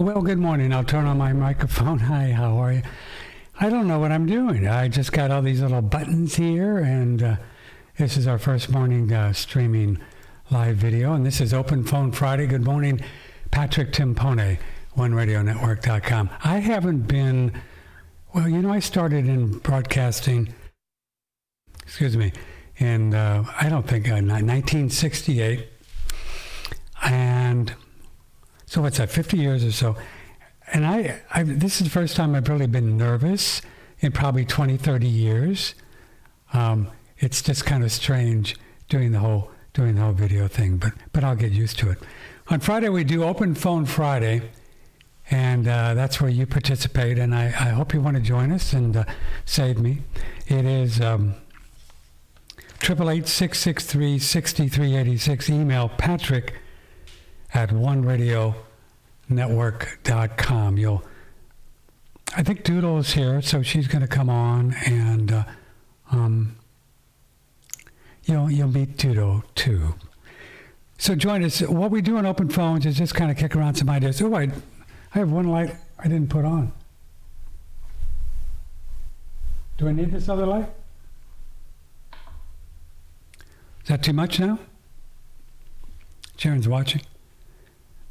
Well, good morning. I'll turn on my microphone. Hi, how are you? I don't know what I'm doing. I just got all these little buttons here, and this is our first morning streaming live video, and this is Open Phone Friday. Good morning, Patrick Timpone, OneRadioNetwork.com. I haven't been, I started in broadcasting, in, I don't think, 1968, and so what's that, 50 years or so. And I this is the first time I've really been nervous in probably 20, 30 years. It's just kind of strange doing the whole video thing, but I'll get used to it. On Friday, we do Open Phone Friday, and that's where you participate, and I hope you want to join us and save me. It is 888-663-6386. Email Patrick at OneRadioNetwork.com. I think Doodle is here, so she's going to come on, and you'll meet Doodle too. So join us. What we do on Open Phones is just kind of kick around some ideas. Oh, I have one light I didn't put on. Do I need this other light? Is that too much now? Sharon's watching.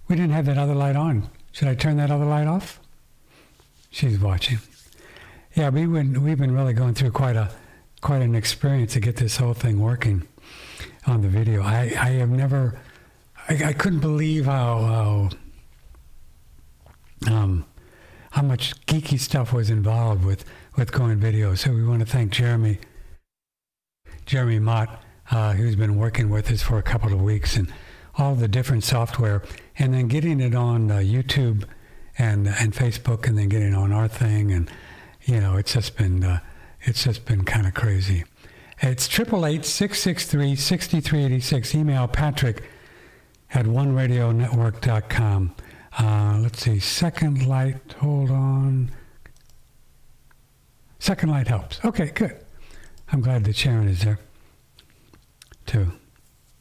We didn't have that other light on. Should I turn that other light off? She's watching. Yeah, we've been really going through quite an experience to get this whole thing working on the video. I couldn't believe how much geeky stuff was involved with going video. So we want to thank Jeremy Mott, who's been working with us for a couple of weeks, and all the different software, and then getting it on YouTube and Facebook, and then getting on our thing, and it's just been kind of crazy. It's 888-663-6386. Email Patrick at OneRadioNetwork.com. Let's see, second light. Hold on. Second light helps. Okay, good. I'm glad that Sharon is there too.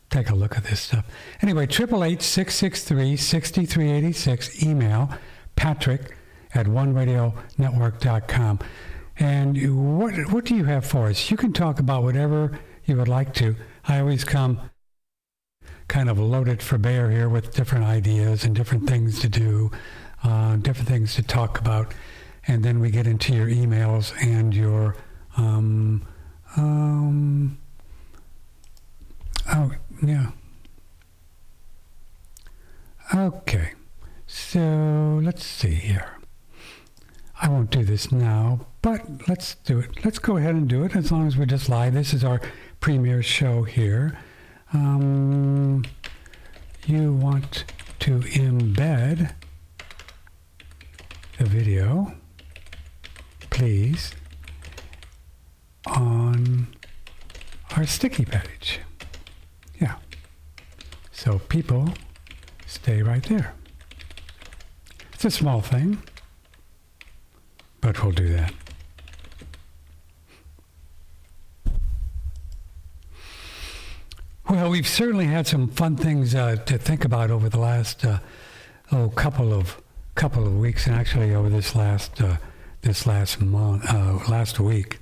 Take a look at this stuff. Anyway, 888-663-6386. Email Patrick at OneRadioNetwork.com. And what do you have for us? You can talk about whatever you would like to. I always come kind of loaded for bear here with different ideas and different things to do, different things to talk about. And then we get into your emails and your yeah. Okay. So let's see here. I won't do this now, but let's do it. Let's go ahead and do it as long as we're just live. This is our premiere show here. You want to embed the video, please, on our sticky page. Yeah. So people, stay right there. It's a small thing, but we'll do that. Well, we've certainly had some fun things to think about over the last couple of weeks, and actually over this last week.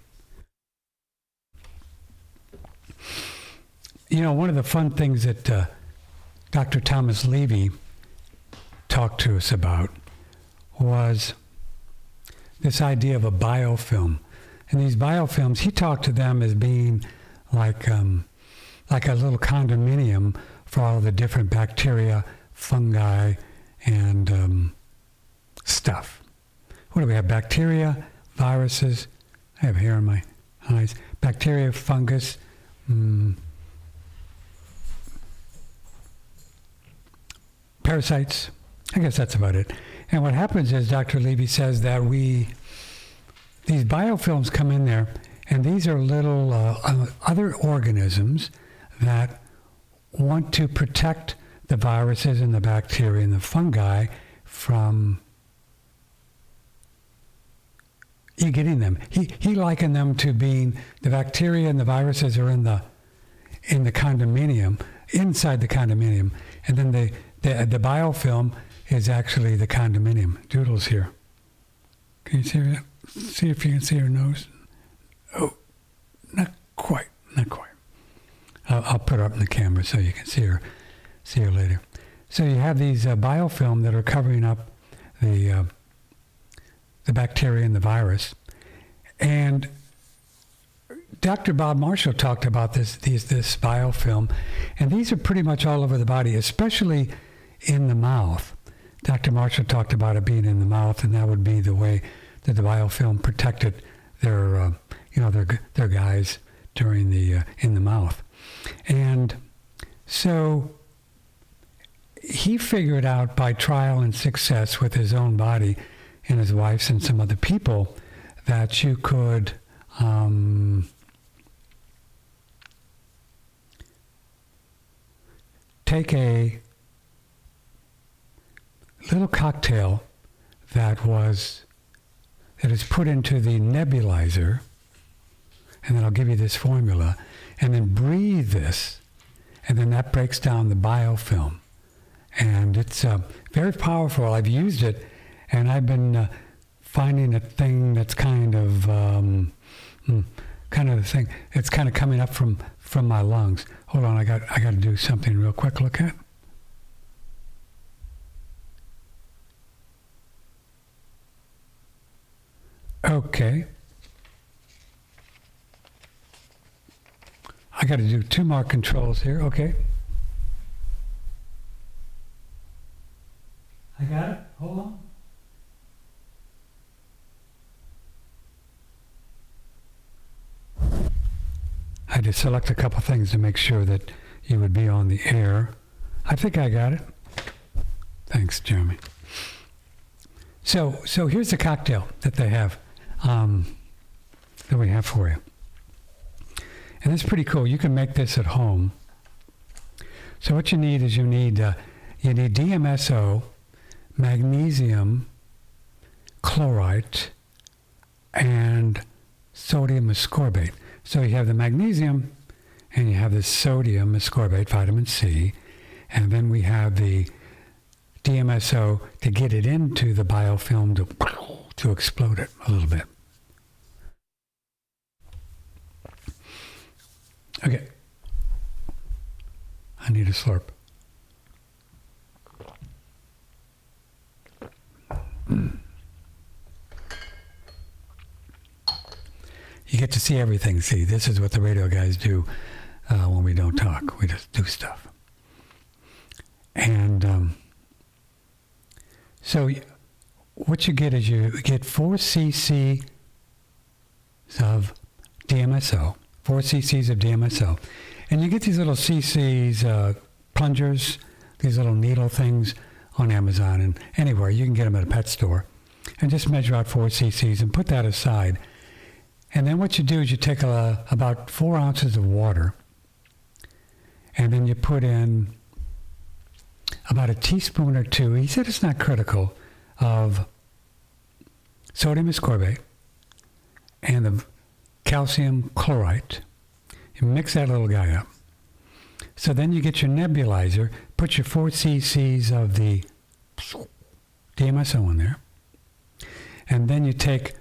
One of the fun things that Dr. Thomas Levy talked to us about was this idea of a biofilm. And these biofilms, he talked to them as being like a little condominium for all the different bacteria, fungi, and stuff. What do we have? Bacteria, viruses. I have hair in my eyes. Bacteria, fungus, parasites. I guess that's about it. And what happens is Dr. Levy says that these biofilms come in there, and these are little other organisms that want to protect the viruses and the bacteria and the fungi from you getting them. He likened them to being the bacteria and the viruses are in the condominium, inside the condominium, and then the biofilm is actually the condominium. Doodle's here. Can you see her? See if you can see her nose. Oh, not quite. I'll put her up in the camera so you can see her later. So you have these biofilm that are covering up the bacteria and the virus. And Dr. Bob Marshall talked about this biofilm, and these are pretty much all over the body, especially in the mouth. Dr. Marshall talked about it being in the mouth, and that would be the way that the biofilm protected their guys during in the mouth. And so he figured out by trial and success with his own body and his wife's and some other people that you could take a little cocktail that is put into the nebulizer, and then I'll give you this formula, and then breathe this, and then that breaks down the biofilm. And it's very powerful. I've used it, and I've been finding a thing that's kind of the thing. It's kind of coming up from my lungs. Hold on, I got to do something real quick. Look at. Okay. I got to do 2 more controls here. Okay. I got it. Hold on. I had to select a couple things to make sure that you would be on the air. I think I got it. Thanks, Jeremy. So here's the cocktail that they have, that we have for you. And it's pretty cool. You can make this at home. So what you need is you need DMSO, magnesium chloride, and sodium ascorbate. So you have the magnesium, and you have the sodium ascorbate, vitamin C, and then we have the DMSO to get it into the biofilm to explode it a little bit. Okay. I need a slurp. You get to see everything. See, this is what the radio guys do when we don't talk. We just do stuff. And so what you get is you get 4 cc of DMSO, 4 cc's of DMSO. And you get these little cc's plungers, these little needle things on Amazon and anywhere. You can get them at a pet store. And just measure out 4 cc's and put that aside. And then what you do is you take about 4 ounces of water, and then you put in about a teaspoon or 2, he said it's not critical, of sodium ascorbate and the calcium chloride. You mix that little guy up. So then you get your nebulizer, put your 4 cc's of the DMSO in there, and then you take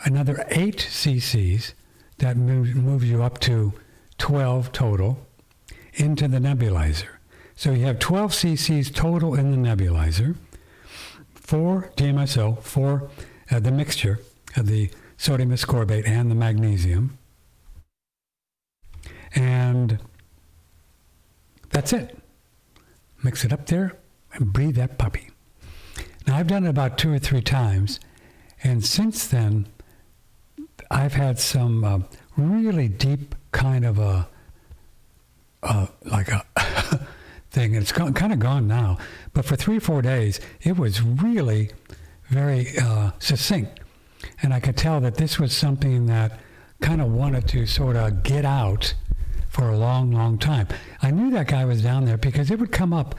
another 8 cc's, that moves you up to 12 total, into the nebulizer. So you have 12 cc's total in the nebulizer, 4 DMSO, 4 the mixture of the sodium ascorbate and the magnesium, and that's it. Mix it up there and breathe that puppy. Now I've done it about 2 or 3 times, and since then I've had some really deep kind of a thing. It's kind of gone now, but for 3 or 4 days it was really very succinct, and I could tell that this was something that kind of wanted to sort of get out for a long, long time. I knew that guy was down there because it would come up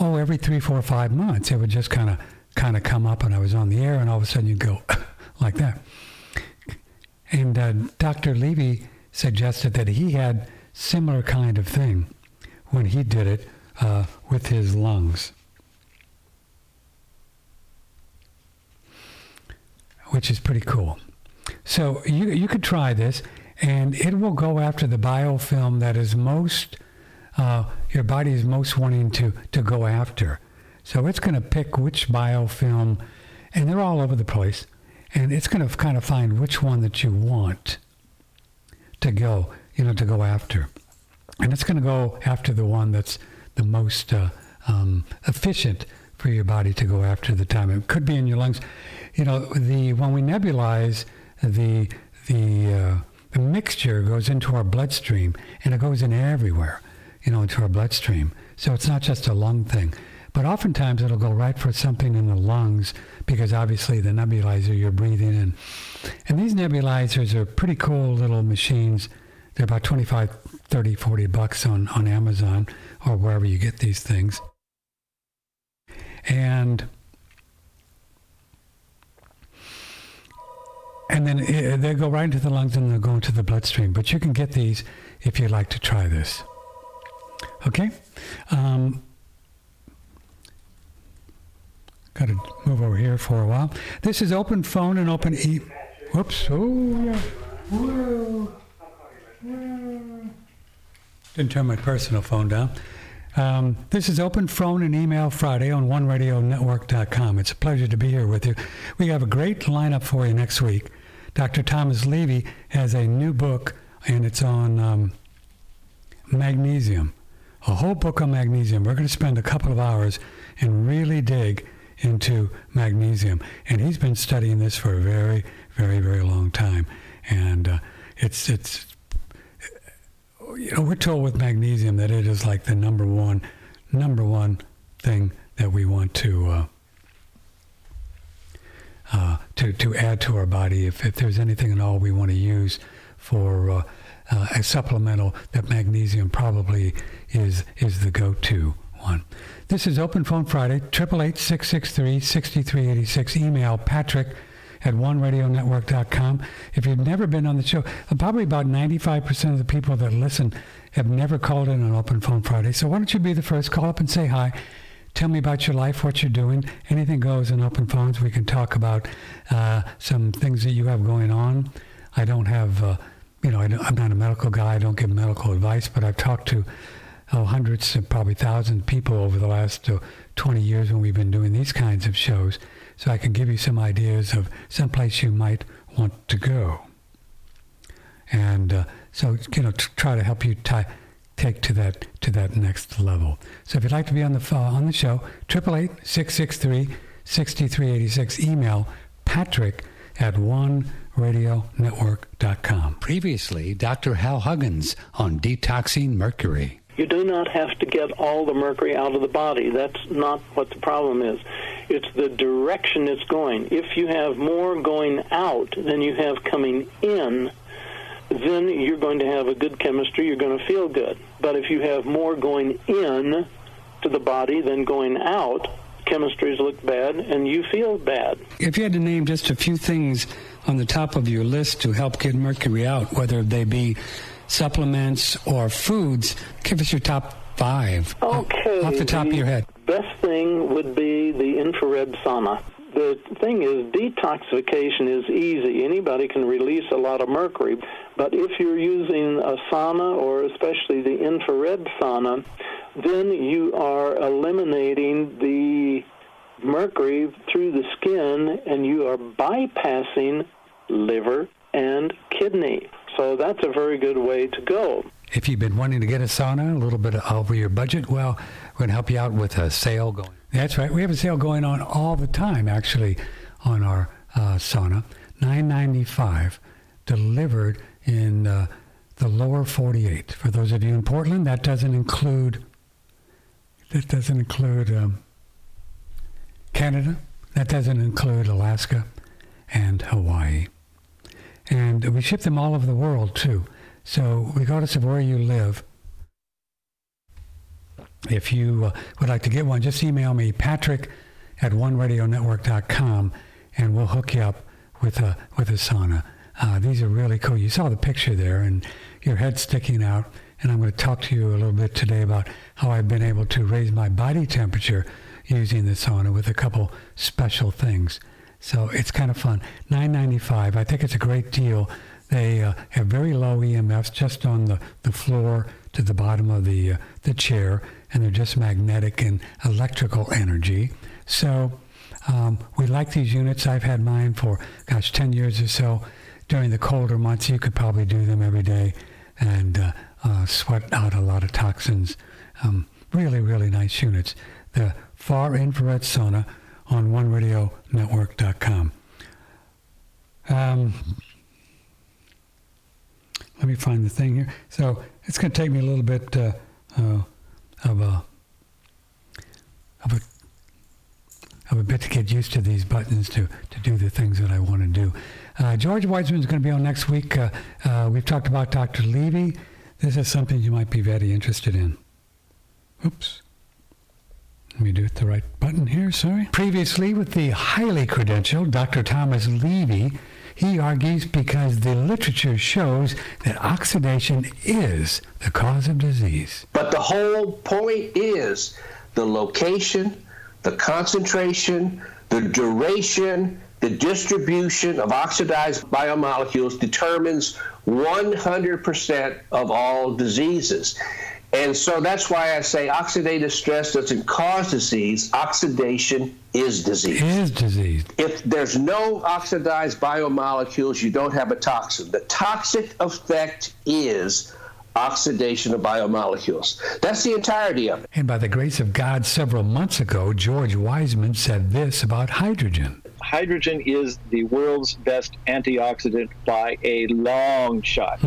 every 3, 4, 5 months. It would just kind of come up, and I was on the air, and all of a sudden you'd go like that. And Dr. Levy suggested that he had similar kind of thing when he did it with his lungs. which is pretty cool. So you could try this, and it will go after the biofilm that is most, your body is most wanting to go after. So it's going to pick which biofilm, and they're all over the place, and it's going to kind of find which one that you want to go after. And it's going to go after the one that's the most efficient for your body to go after the time. It could be in your lungs. When we nebulize, the mixture goes into our bloodstream, and it goes in everywhere, into our bloodstream. So it's not just a lung thing. But oftentimes it'll go right for something in the lungs, because obviously the nebulizer you're breathing in. And these nebulizers are pretty cool little machines. They're about $25, $30, $40 on Amazon or wherever you get these things. And then they go right into the lungs and they'll go into the bloodstream. But you can get these if you'd like to try this. Okay? Got to move over here for a while. This is open phone and open Whoops. Oh, yeah. Whoa. Didn't turn my personal phone down. This is Open Phone and Email Friday on OneRadioNetwork.com. It's a pleasure to be here with you. We have a great lineup for you next week. Dr. Thomas Levy has a new book, and it's on magnesium, a whole book on magnesium. We're going to spend a couple of hours and really dig into magnesium. And he's been studying this for a very, very, very long time. And we're told with magnesium that it is like the number one thing that we want to add to our body. If there's anything at all we want to use for a supplemental, that magnesium probably is the go-to one. This is Open Phone Friday, 888-663-6386. Email patrick@oneradionetwork.com. If you've never been on the show, probably about 95% of the people that listen have never called in on Open Phone Friday. So why don't you be the first? Call up and say hi. Tell me about your life, what you're doing. Anything goes in open phones. We can talk about some things that you have going on. I don't have, I'm not a medical guy. I don't give medical advice, but I've talked to hundreds, probably thousands of people over the last 20 years when we've been doing these kinds of shows. So I can give you some ideas of some place you might want to go. And try to help you take to that next level. So if you'd like to be on the show, 888-663-6386. Email patrick@oneradionetwork.com. Previously, Dr. Hal Huggins on detoxing mercury. You do not have to get all the mercury out of the body. That's not what the problem is. It's the direction it's going. If you have more going out than you have coming in, then you're going to have a good chemistry. You're going to feel good. But if you have more going in to the body than going out, chemistries look bad and you feel bad. If you had to name just a few things on the top of your list to help get mercury out, whether they be supplements or foods, give us your top 5. Okay. Off the top of your head. Best thing would be the infrared sauna. The thing is, detoxification is easy. Anybody can release a lot of mercury. But if you're using a sauna, or especially the infrared sauna, then you are eliminating the mercury through the skin, and you are bypassing liver and kidney. So that's a very good way to go. If you've been wanting to get a sauna, a little bit over your budget, well, we're going to help you out with a sale going. That's right. We have a sale going on all the time, actually, on our sauna. $9.95, delivered in the lower 48. For those of you in Portland, that doesn't include Canada. That doesn't include Alaska and Hawaii. And we ship them all over the world, too. So regardless of where you live, if you would like to get one, just email me, patrick@oneradionetwork.com, and we'll hook you up with a sauna. These are really cool. You saw the picture there, and your head sticking out. And I'm going to talk to you a little bit today about how I've been able to raise my body temperature using the sauna with a couple special things. So it's kind of fun. $9.95. I think it's a great deal. They have very low EMFs just on the floor to the bottom of the chair, and they're just magnetic and electrical energy. So we like these units. I've had mine for, 10 years or so. During the colder months, you could probably do them every day and sweat out a lot of toxins. Really, really nice units. The Far Infrared Sauna on OneRadioNetwork.com. Let me find the thing here. So it's going to take me a little bit of a bit to get used to these buttons to do the things that I want to do. George Wiseman is going to be on next week. We've talked about Dr. Levy. This is something you might be very interested in. Oops. Let me do it the right button here, sorry. Previously, with the highly credentialed Dr. Thomas Levy, he argues because the literature shows that oxidation is the cause of disease. But the whole point is the location, the concentration, the duration, the distribution of oxidized biomolecules determines 100% of all diseases. And so that's why I say oxidative stress doesn't cause disease. Oxidation is disease. Is disease. If there's no oxidized biomolecules, you don't have a toxin. The toxic effect is oxidation of biomolecules. That's the entirety of it. And by the grace of God, several months ago, George Wiseman said this about hydrogen. Hydrogen is the world's best antioxidant by a long shot.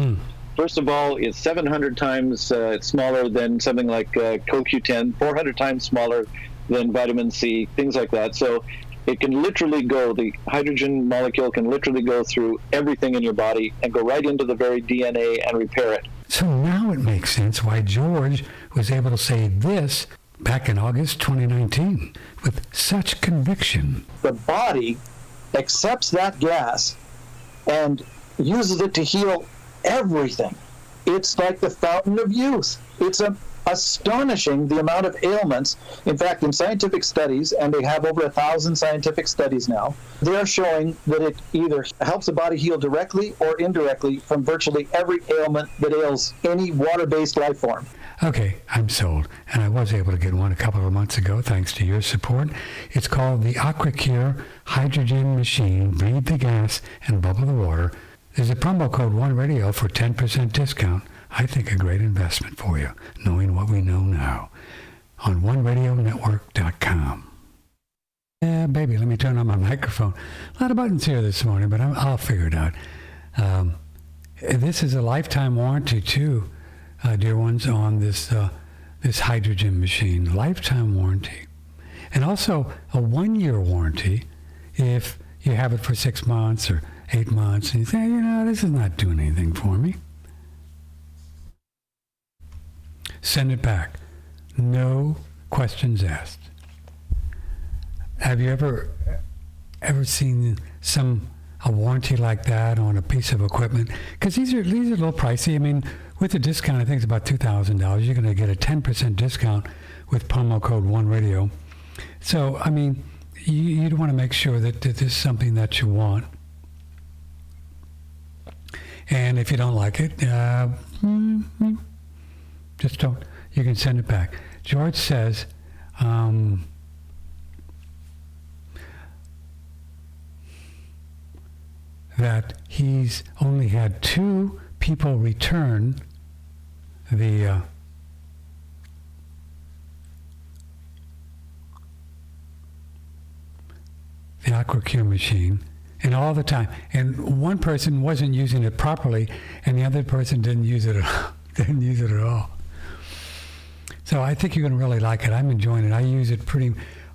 First of all, it's 700 times smaller than something like CoQ10, 400 times smaller than vitamin C, things like that. So it can literally the hydrogen molecule can literally go through everything in your body and go right into the very DNA and repair it. So now it makes sense why George was able to say this back in August 2019 with such conviction. The body accepts that gas and uses it to heal everything. It's like the fountain of youth. It's astonishing the amount of ailments. In fact, in scientific studies, and they have over 1,000 scientific studies now, they're showing that it either helps the body heal directly or indirectly from virtually every ailment that ails any water-based life form. Okay, I'm sold. And I was able to get one a couple of months ago thanks to your support. It's called the AquaCure Hydrogen Machine. Breathe the gas and bubble the water. There's a promo code OneRadio for 10% discount. I think a great investment for you, knowing what we know now. On OneRadioNetwork.com. Yeah, baby, let me turn on my microphone. A lot of buttons here this morning, but I'll figure it out. This is a lifetime warranty, too, dear ones, on this hydrogen machine. Lifetime warranty. And also a 1-year warranty if you have it for 6 months or 8 months, and you say, this is not doing anything for me. Send it back. No questions asked. Have you ever seen a warranty like that on a piece of equipment? Because these are a little pricey. I mean, with a discount, I think it's about $2,000. You're going to get a 10% discount with promo code OneRadio. So, I mean, you'd want to make sure that this is something that you want. And if you don't like it, just don't. You can send it back. George says, that he's only had 2 people return the AquaCure machine, and all the time. And one person wasn't using it properly, and the other person didn't use it at all. So I think you're going to really like it. I'm enjoying it. I use it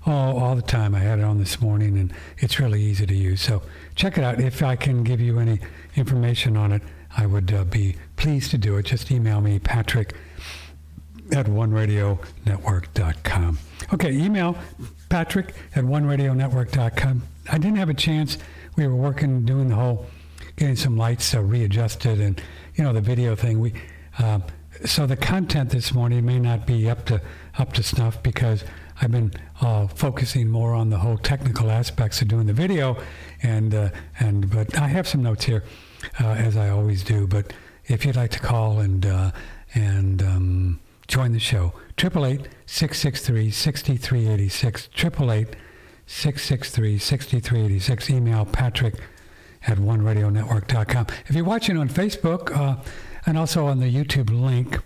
all the time. I had it on this morning, and it's really easy to use. So check it out. If I can give you any information on it, I would be pleased to do it. Just email me, Patrick at OneRadioNetwork.com. Okay, email Patrick at OneRadioNetwork.com. I didn't have a chance. We were working, doing the whole, getting some lights readjusted, and the video thing. So the content this morning may not be up to snuff because I've been focusing more on the whole technical aspects of doing the video, but I have some notes here, as I always do. But if you'd like to call and join the show, 888-663-6386, 888-663-6386. Email patrick@oneradionetwork.com. If you're watching on Facebook and also on the YouTube link,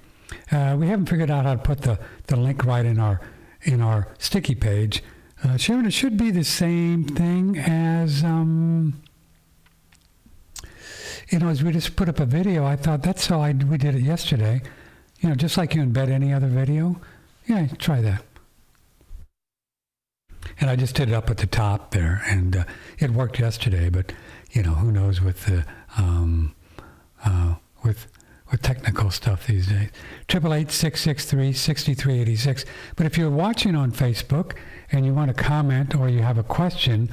we haven't figured out how to put the link right in our sticky page. Sharon, it should be the same thing as as we just put up a video. I thought that's how we did it yesterday. Just like you embed any other video. Yeah, try that. And I just did it up at the top there, and it worked yesterday. But who knows with the with technical stuff these days. 888-663-6386. But if you're watching on Facebook and you want to comment or you have a question,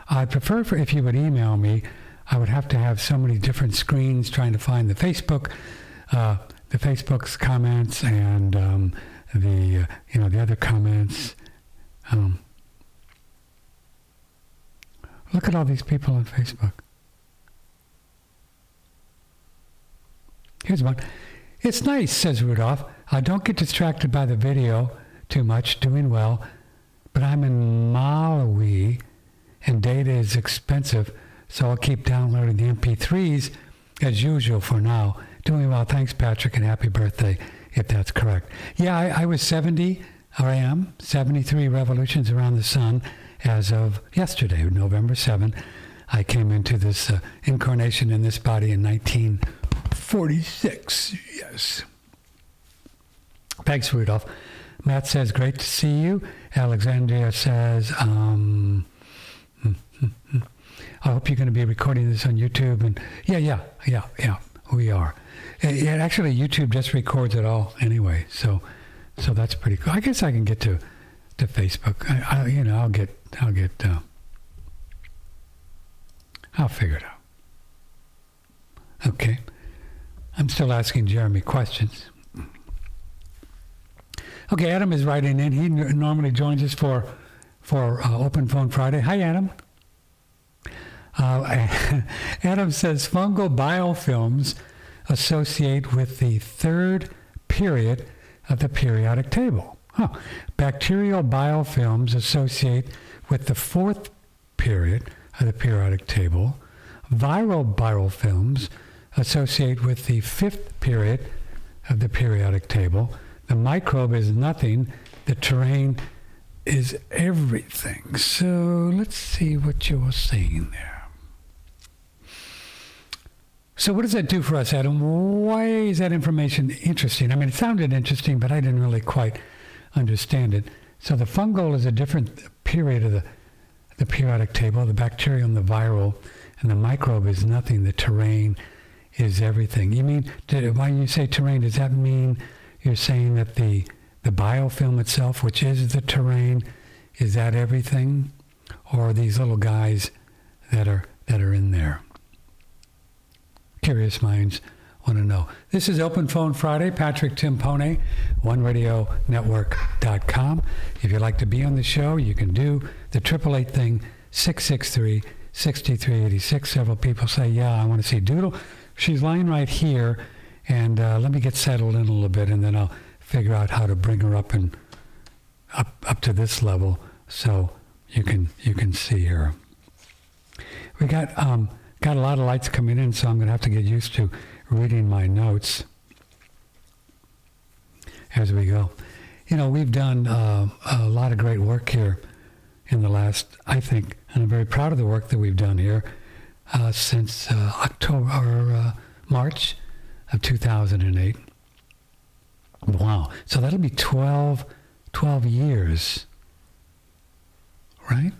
I'd prefer if you would email me. I would have to have so many different screens trying to find the Facebook's comments and the other comments. Look at all these people on Facebook. Here's one. It's nice, says Rudolph. I don't get distracted by the video too much, doing well, but I'm in Malawi and data is expensive, so I'll keep downloading the MP3s as usual for now. Doing well. Thanks, Patrick, and happy birthday, if that's correct. Yeah, I was 70, or I am, 73 revolutions around the sun as of yesterday, November 7. I came into this incarnation in this body in 1946. Yes. Thanks, Rudolph. Matt says, great to see you. Alexandria says, I hope you're going to be recording this on YouTube. And yeah, we are. Actually, YouTube just records it all anyway, so that's pretty cool. I guess I can get to Facebook. I'll figure it out. Okay. I'm still asking Jeremy questions. Okay, Adam is writing in. He normally joins us for Open Phone Friday. Hi, Adam. Adam says fungal biofilms associate with the third period of the periodic table. Bacterial biofilms associate with the fourth period of the periodic table. Viral biofilms associate with the fifth period of the periodic table. The microbe is nothing. The terrain is everything. So let's see what you were saying there. So what does that do for us, Adam? Why is that information interesting? I mean, it sounded interesting, but I didn't really quite understand it. So the fungal is a different period of the periodic table, the bacterial and the viral, and the microbe is nothing. The terrain is everything. You mean, when you say terrain, does that mean you're saying that the biofilm itself, which is the terrain, is that everything? Or are these little guys that are in there? Curious minds want to know. This is Open Phone Friday. Patrick Timpone, OneRadioNetwork.com. If you'd like to be on the show, you can do the 888 thing, 663-6386. Several people say, yeah, I want to see Doodle. She's lying right here, and let me get settled in a little bit, and then I'll figure out how to bring her up to this level so you can see her. We got a lot of lights coming in, so I'm going to have to get used to reading my notes as we go. We've done a lot of great work here in the last, I think, and I'm very proud of the work that we've done here since March of 2008. Wow. So that'll be 12 years, right?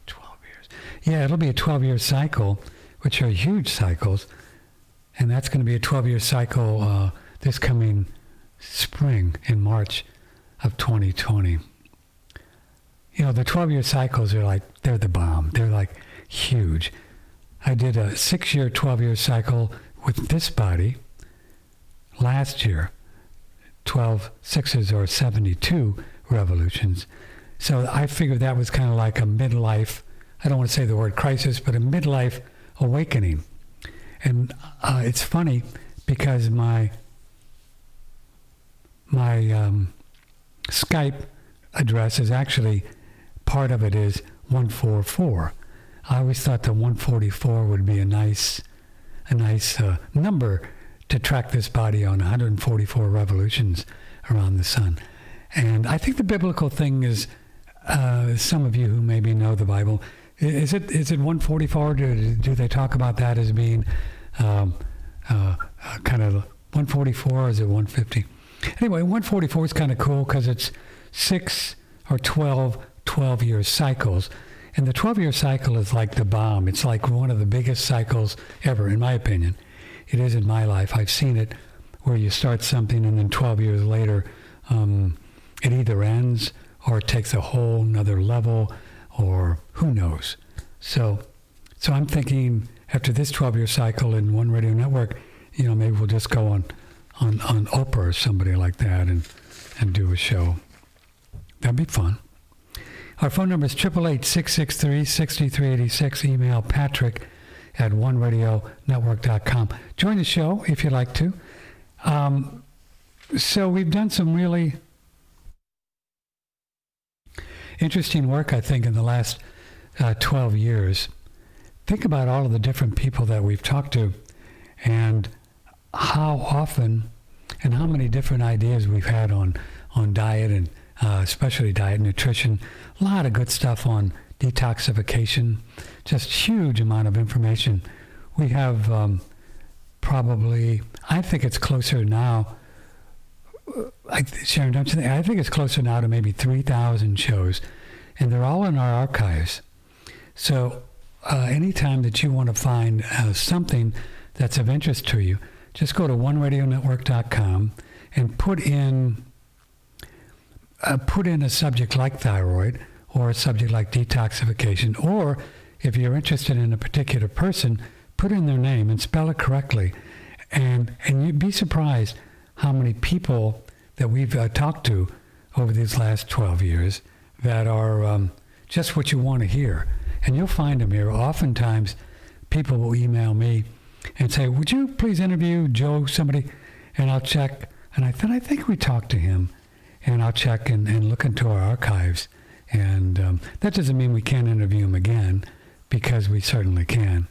12 years. Yeah, it'll be a 12-year cycle, which are huge cycles. And that's going to be a 12-year cycle this coming spring in March of 2020. The 12-year cycles are they're the bomb. They're huge. I did a 6-year, 12-year cycle with this body last year. 12 sixes or 72 revolutions. So I figured that was kind of like a midlife, I don't want to say the word crisis, but a midlife awakening. And it's funny because my Skype address is actually, part of it is 144. I always thought that 144 would be a nice number to track this body on, 144 revolutions around the sun. And I think the biblical thing is, some of you who maybe know the Bible, is it 144? Do they talk about that as being kind of 144, or is it 150? Anyway, 144 is kind of cool because it's 6 or 12-year cycles. And the 12-year cycle is like the bomb. It's like one of the biggest cycles ever, in my opinion. It is in my life. I've seen it where you start something and then 12 years later, it either ends or it takes a whole nother level, or who knows. So I'm thinking after this 12-year cycle in One Radio Network, maybe we'll just go on Oprah or somebody like that and do a show. That'd be fun. Our phone number is 888-663-6386. Email patrick@oneradionetwork.com. Join the show if you'd like to. So we've done some really interesting work, I think, in the last 12 years. Think about all of the different people that we've talked to and how often and how many different ideas we've had on diet and especially diet and nutrition. A lot of good stuff on detoxification, just huge amount of information. We have probably, I think it's closer now, Sharon, don't you think? I think it's closer now to maybe 3,000 shows, and they're all in our archives. So anytime that you want to find something that's of interest to you, just go to oneradionetwork.com and put in a subject like thyroid or a subject like detoxification, or if you're interested in a particular person, put in their name and spell it correctly. And you'd be surprised how many people that we've talked to over these last 12 years that are just what you want to hear. And you'll find them here. Oftentimes, people will email me and say, would you please interview Joe, somebody? And I'll check. And I think we talked to him. And I'll check and look into our archives. And that doesn't mean we can't interview him again, because we certainly can.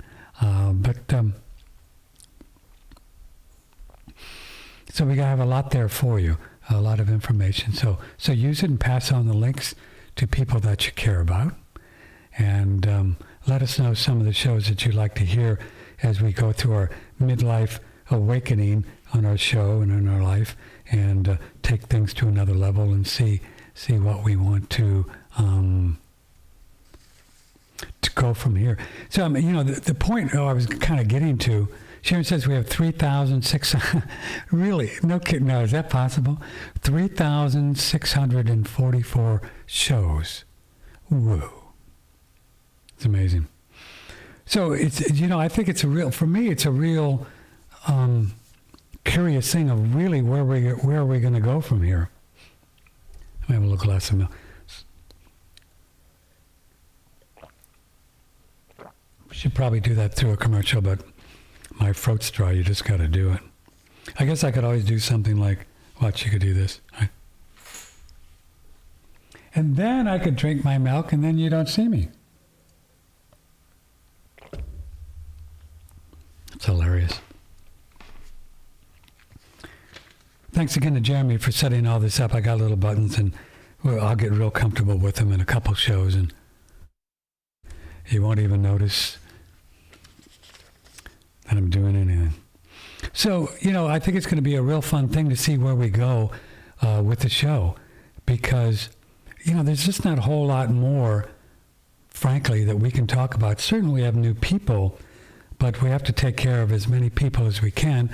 So we have a lot there for you, a lot of information. So use it and pass on the links to people that you care about. And let us know some of the shows that you'd like to hear as we go through our midlife awakening on our show and in our life, and take things to another level and see what we want to go from here. So, the point I was kind of getting to, Sharon says we have 3,600, really, no kidding, no, is that possible? 3,644 shows. Whoa. It's amazing. So it's, I think it's for me, it's a real curious thing of really where are we going to go from here. Let me have a little glass of milk. Should probably do that through a commercial, but my throat's dry. You just got to do it. I guess I could always do something like, watch, you could do this. Right? And then I could drink my milk, and then you don't see me. It's hilarious. Thanks again to Jeremy for setting all this up. I got little buttons, and I'll get real comfortable with them in a couple shows, and you won't even notice that I'm doing anything. So, I think it's going to be a real fun thing to see where we go with the show, because, there's just not a whole lot more, frankly, that we can talk about. Certainly we have new people, but we have to take care of as many people as we can,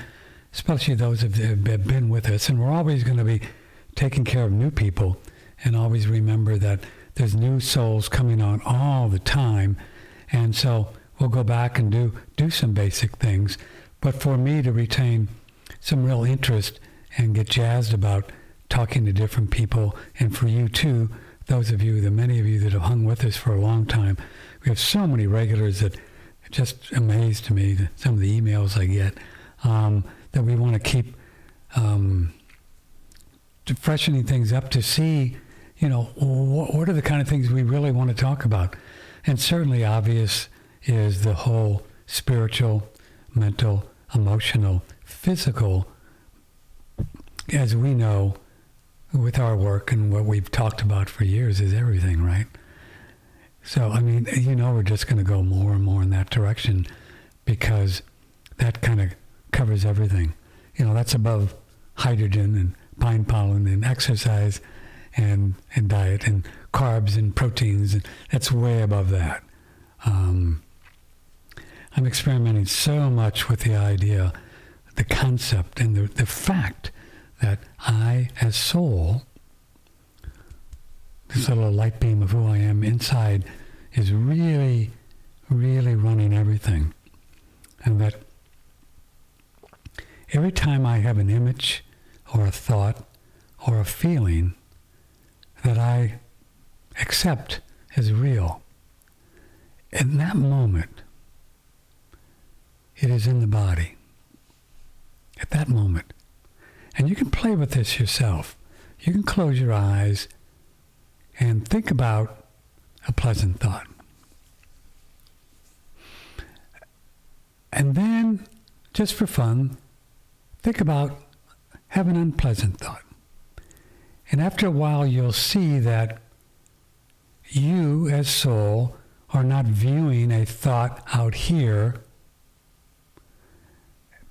especially those that have been with us. And we're always going to be taking care of new people, and always remember that there's new souls coming on all the time. And so we'll go back and do some basic things. But for me to retain some real interest and get jazzed about talking to different people, and for you too, many of you that have hung with us for a long time, we have so many regulars that just amazed to me, some of the emails I get, that we want to keep freshening things up to see, what are the kind of things we really want to talk about. And certainly obvious is the whole spiritual, mental, emotional, physical, as we know with our work and what we've talked about for years, is everything, right? So, we're just going to go more and more in that direction because that kind of covers everything. That's above hydrogen and pine pollen and exercise and diet and carbs and proteins. And that's way above that. I'm experimenting so much with the idea, the concept, and the fact that I, as soul, this little light beam of who I am inside, is really, really running everything. And that every time I have an image or a thought or a feeling that I accept as real, in that moment, it is in the body. At that moment. And you can play with this yourself. You can close your eyes and think about a pleasant thought. And then, just for fun, think about have an unpleasant thought. And after a while, you'll see that you, as soul, are not viewing a thought out here,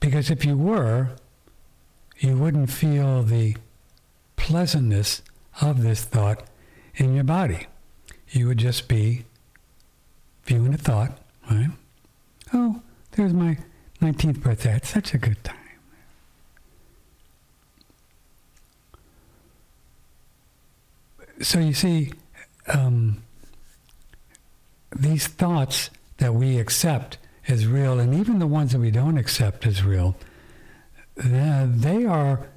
because if you were, you wouldn't feel the pleasantness of this thought in your body. You would just be viewing a thought, right? Oh, there's my 19th birthday. It's such a good time. So you see, these thoughts that we accept as real, and even the ones that we don't accept as real, they are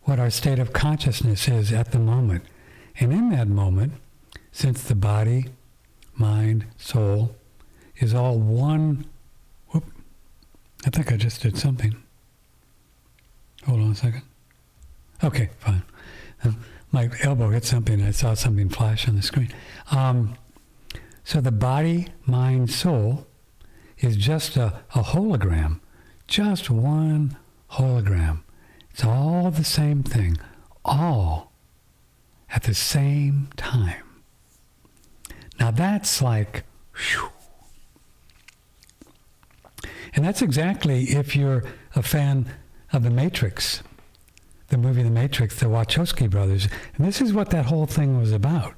what our state of consciousness is at the moment. And in that moment, since the body, mind, soul is all one, I think I just did something. Hold on a second. Okay, fine. My elbow hit something. I saw something flash on the screen. So the body, mind, soul is just a hologram, just one hologram. It's all the same thing, all at the same time. Now that's like, whew. And that's exactly, if you're a fan of The Matrix, the movie The Matrix, the Wachowski brothers, and this is what that whole thing was about.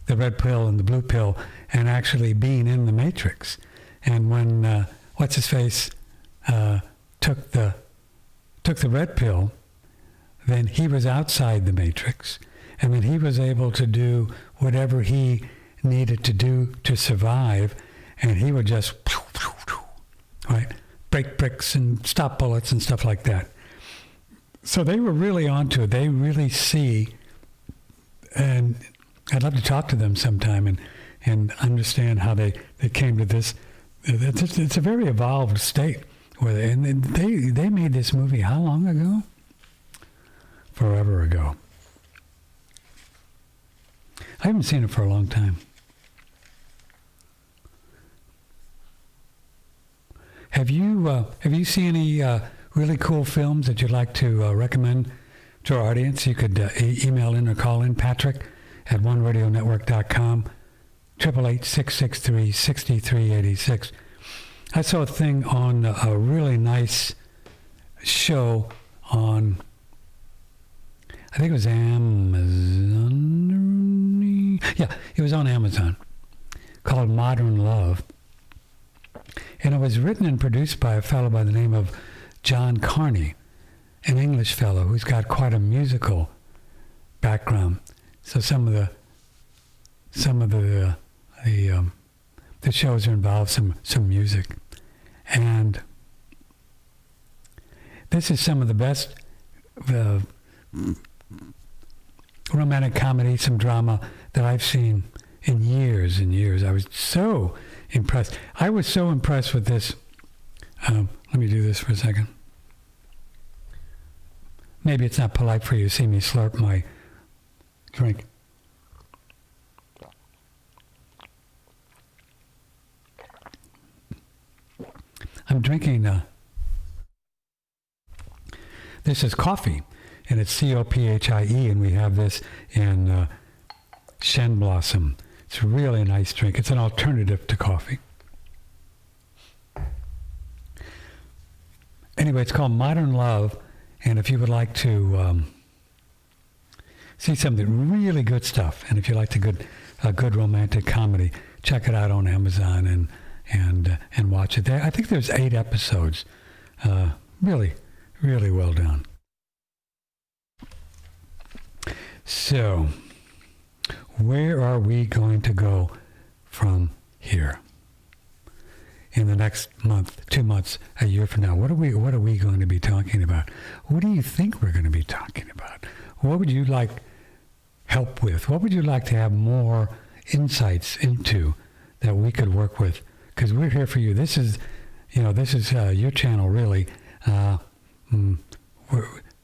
The red pill and the blue pill, and actually being in the Matrix. And when what's-his-face took the red pill, then he was outside the Matrix, and then he was able to do whatever he needed to do to survive, and he would just, right, break bricks and stop bullets and stuff like that. So they were really onto it. They really see, and I'd love to talk to them sometime and understand how they came to this. It's a very evolved state. And they made this movie how long ago? Forever ago. I haven't seen it for a long time. Have you seen any really cool films that you'd like to recommend to our audience? You could email in or call in, Patrick at oneradionetwork.com, 888-663-6386. I saw a thing on a really nice show on, I think it was Amazon. Yeah, it was on Amazon, called Modern Love. And it was written and produced by a fellow by the name of John Carney, an English fellow who's got quite a musical background. So some of the shows are involved some music, and this is some of the best romantic comedy, some drama that I've seen in years and years. I was so impressed. I was so impressed with this. Let me do this for a second. Maybe it's not polite for you to see me slurp my drink. I'm drinking, this is coffee, and it's COPHIE, and we have this in Shen Blossom. It's really a nice drink. It's an alternative to coffee. Anyway, it's called Modern Love, and if you would like to see something really good stuff, and if you like a good romantic comedy, check it out on Amazon and watch it. I think there's 8 episodes. Really, really well done. So, where are we going to go from here? In the next month, 2 months, a year from now, what are we going to be talking about? What do you think we're going to be talking about? What would you like help with? What would you like to have more insights into that we could work with? Because we're here for you. This is your channel, really.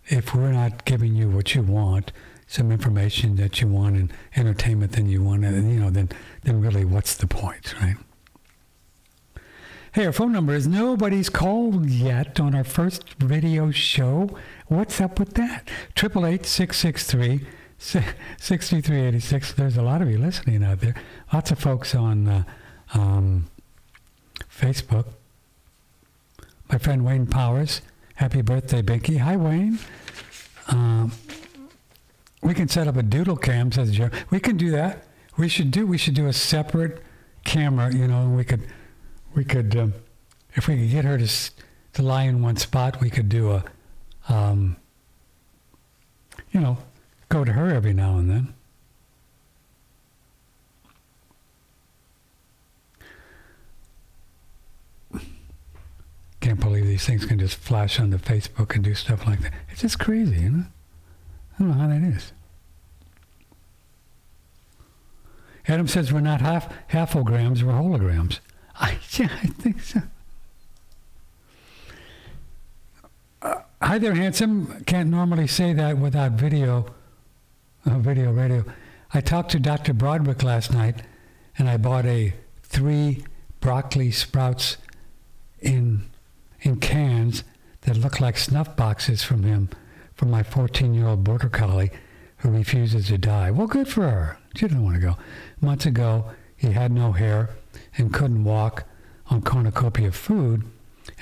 If we're not giving you what you want, some information that you want and entertainment that you want, then really, what's the point, right? Hey, our phone number is nobody's called yet on our first radio show. What's up with that? 888-663-6386. There's a lot of you listening out there. Lots of folks on Facebook. My friend Wayne Powers. Happy birthday, Binky. Hi, Wayne. We can set up a doodle cam, says Joe. We can do that. We should do a separate camera, we could if we could get her to lie in one spot, we could do go to her every now and then. Can't believe these things can just flash onto Facebook and do stuff like that. It's just crazy, I don't know how that is. Adam says we're not halfograms, we're holograms. I think so. Hi there, handsome. Can't normally say that without radio. I talked to Dr. Broderick last night, and I bought 3 broccoli sprouts in cans that look like snuff boxes from my 14-year-old border collie who refuses to die. Well, good for her. She didn't want to go. Months ago, he had no hair and couldn't walk on cornucopia food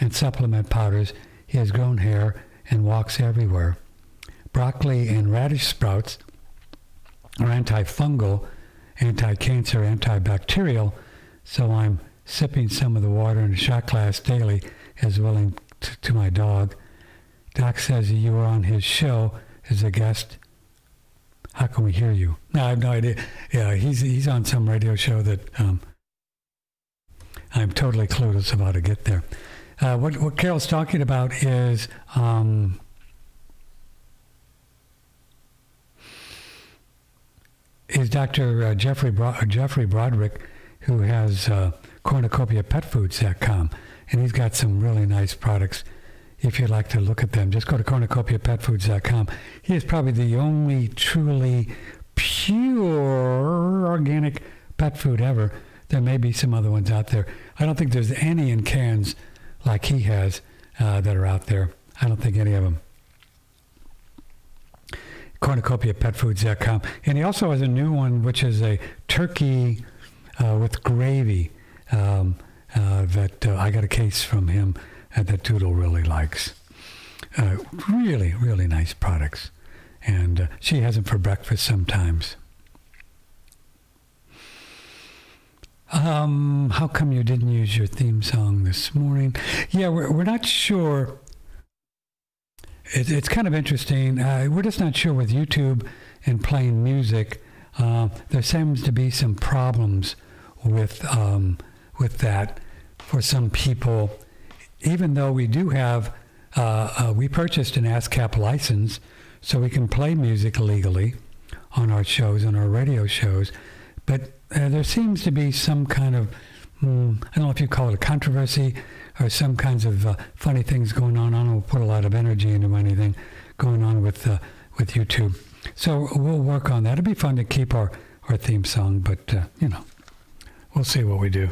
and supplement powders. He has grown hair and walks everywhere. Broccoli and radish sprouts are antifungal, anti-cancer, antibacterial, so I'm sipping some of the water in a shot glass daily as well to my dog. Doc says you were on his show as a guest. How can we hear you? No, I have no idea. Yeah, he's on some radio show that I'm totally clueless about how to get there. What Carol's talking about is Dr. Jeffrey Broderick, who has cornucopiapetfoods.com, and he's got some really nice products. If you'd like to look at them, just go to cornucopiapetfoods.com. He is probably the only truly pure organic pet food ever. There may be some other ones out there. I don't think there's any in cans like he has that are out there. I don't think any of them. cornucopiapetfoods.com. And he also has a new one, which is a turkey with gravy that I got a case from him that Doodle really likes. Really, really nice products. And she has them for breakfast sometimes. How come you didn't use your theme song this morning? Yeah, we're not sure. It's kind of interesting. We're just not sure with YouTube and playing music. There seems to be some problems with that for some people. Even though we do have, we purchased an ASCAP license, so we can play music legally on our shows, on our radio shows. But there seems to be some kind of, I don't know if you call it a controversy or some kinds of funny things going on. I don't put a lot of energy into anything going on with YouTube. So we'll work on that. It'll be fun to keep our theme song, but, we'll see what we do.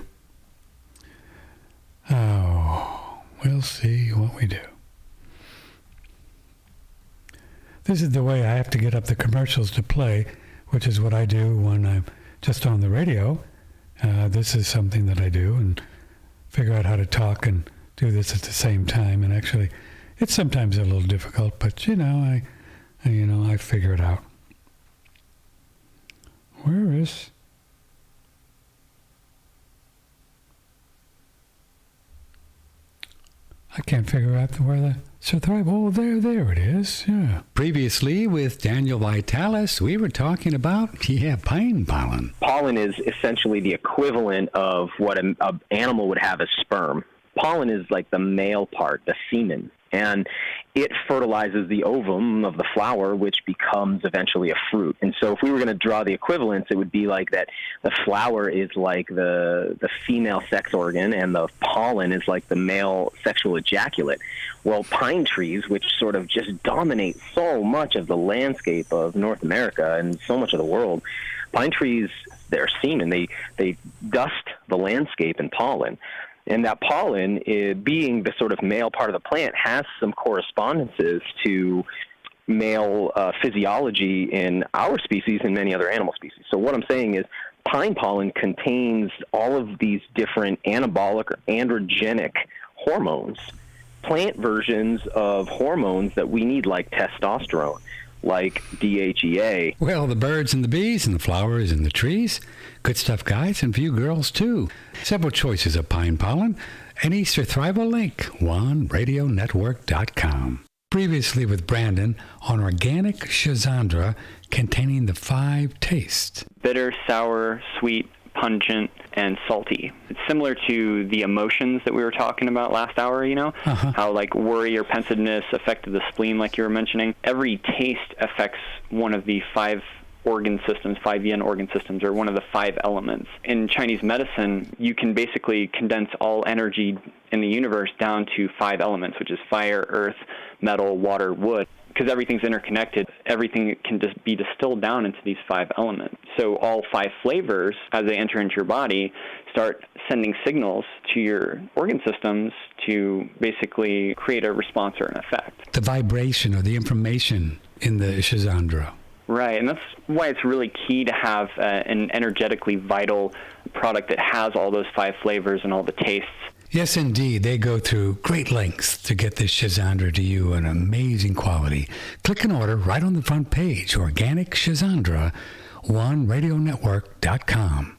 Oh, we'll see what we do. This is the way I have to get up the commercials to play, which is what I do when I'm just on the radio. This is something that I do, and figure out how to talk and do this at the same time. And actually, it's sometimes a little difficult, but I figure it out. Where is? I can't figure out where the Oh, there it is. Yeah. Previously, with Daniel Vitalis, we were talking about, pine pollen. Pollen is essentially the equivalent of what an animal would have as sperm. Pollen is like the male part, the semen, and it fertilizes the ovum of the flower, which becomes eventually a fruit. And so if we were going to draw the equivalence, it would be like that the flower is like the female sex organ, and the pollen is like the male sexual ejaculate. Well, pine trees, which sort of just dominate so much of the landscape of North America and so much of the world, pine trees, they're semen. They dust the landscape in pollen. And that pollen, being the sort of male part of the plant, has some correspondences to male physiology in our species and many other animal species. So what I'm saying is pine pollen contains all of these different anabolic or androgenic hormones, plant versions of hormones that we need, like testosterone, like DHEA. Well, the birds and the bees and the flowers and the trees. Good stuff, guys, and for you girls, too. Several choices of pine pollen. An Easter Thrival link, OneRadioNetwork.com. Previously with Brandon on organic schizandra containing the 5 tastes. Bitter, sour, sweet, pungent, and salty. It's similar to the emotions that we were talking about last hour, how like worry or pensiveness affected the spleen, like you were mentioning. Every taste affects one of the 5 organ systems, 5 yin organ systems, or one of the 5 elements. In Chinese medicine, you can basically condense all energy in the universe down to 5 elements, which is fire, earth, metal, water, wood. Because everything's interconnected, everything can just be distilled down into these 5 elements. So all 5 flavors, as they enter into your body, start sending signals to your organ systems to basically create a response or an effect. The vibration or the information in the schizandra. Right, and that's why it's really key to have an energetically vital product that has all those 5 flavors and all the tastes. Yes, indeed. They go through great lengths to get this schizandra to you in amazing quality. Click and order right on the front page. Organic Schizandra, OneRadioNetwork.com.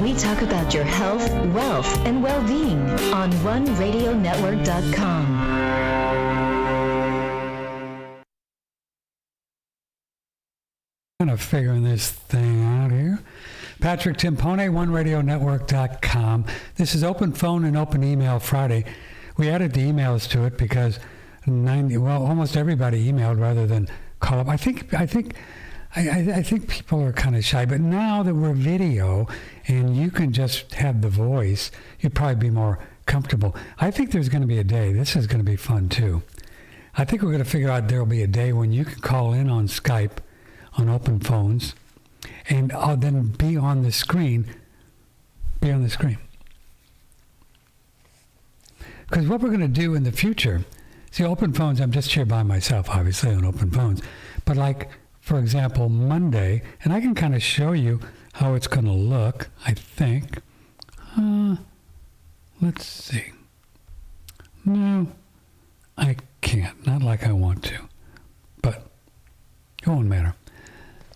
We talk about your health, wealth, and well-being on OneRadioNetwork.com. Kind of figuring this thing out here. Patrick Timpone, OneRadioNetwork.com. This is Open Phone and Open Email Friday. We added the emails to it because almost everybody emailed rather than call up. I think people are kind of shy, but now that we're video and you can just have the voice, you'd probably be more comfortable. I think there's going to be a day. This is going to be fun too. I think we're going to figure out there will be a day when you can call in on Skype on open phones. And I'll then be on the screen. Because what we're going to do in the future, see, open phones, I'm just here by myself, obviously, on open phones. But like, for example, Monday, and I can kind of show you how it's going to look, I think. Let's see. No, I can't. Not like I want to. But it won't matter.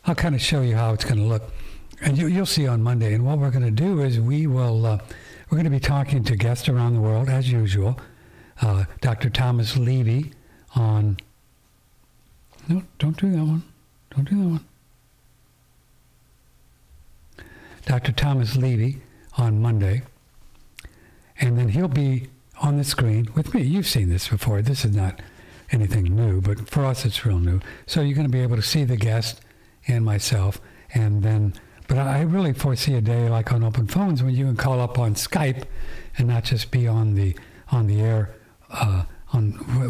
I'll kind of show you how it's going to look, and you'll see on Monday. And what we're going to do is we're going to be talking to guests around the world, as usual. Dr. Thomas Levy on... No, don't do that one. Don't do that one. Dr. Thomas Levy on Monday. And then he'll be on the screen with me. You've seen this before. This is not anything new, but for us it's real new. So you're going to be able to see the guest and myself, and then. But I really foresee a day like on open phones when you can call up on Skype, and not just be on the air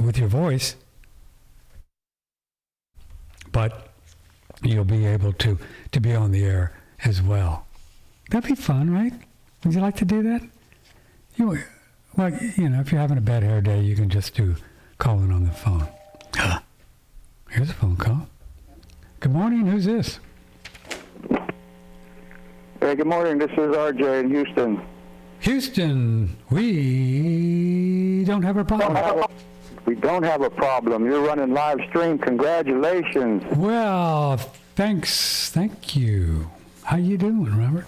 with your voice, but you'll be able to be on the air as well. That'd be fun, right? Would you like to do that? Well, if you're having a bad hair day, you can just do calling on the phone. Here's a phone call. Good morning. Who's this? Hey, good morning. This is RJ in Houston. Houston, we don't have a problem. We don't have a problem. You're running live stream. Congratulations. Well, thanks. Thank you. How you doing, Robert?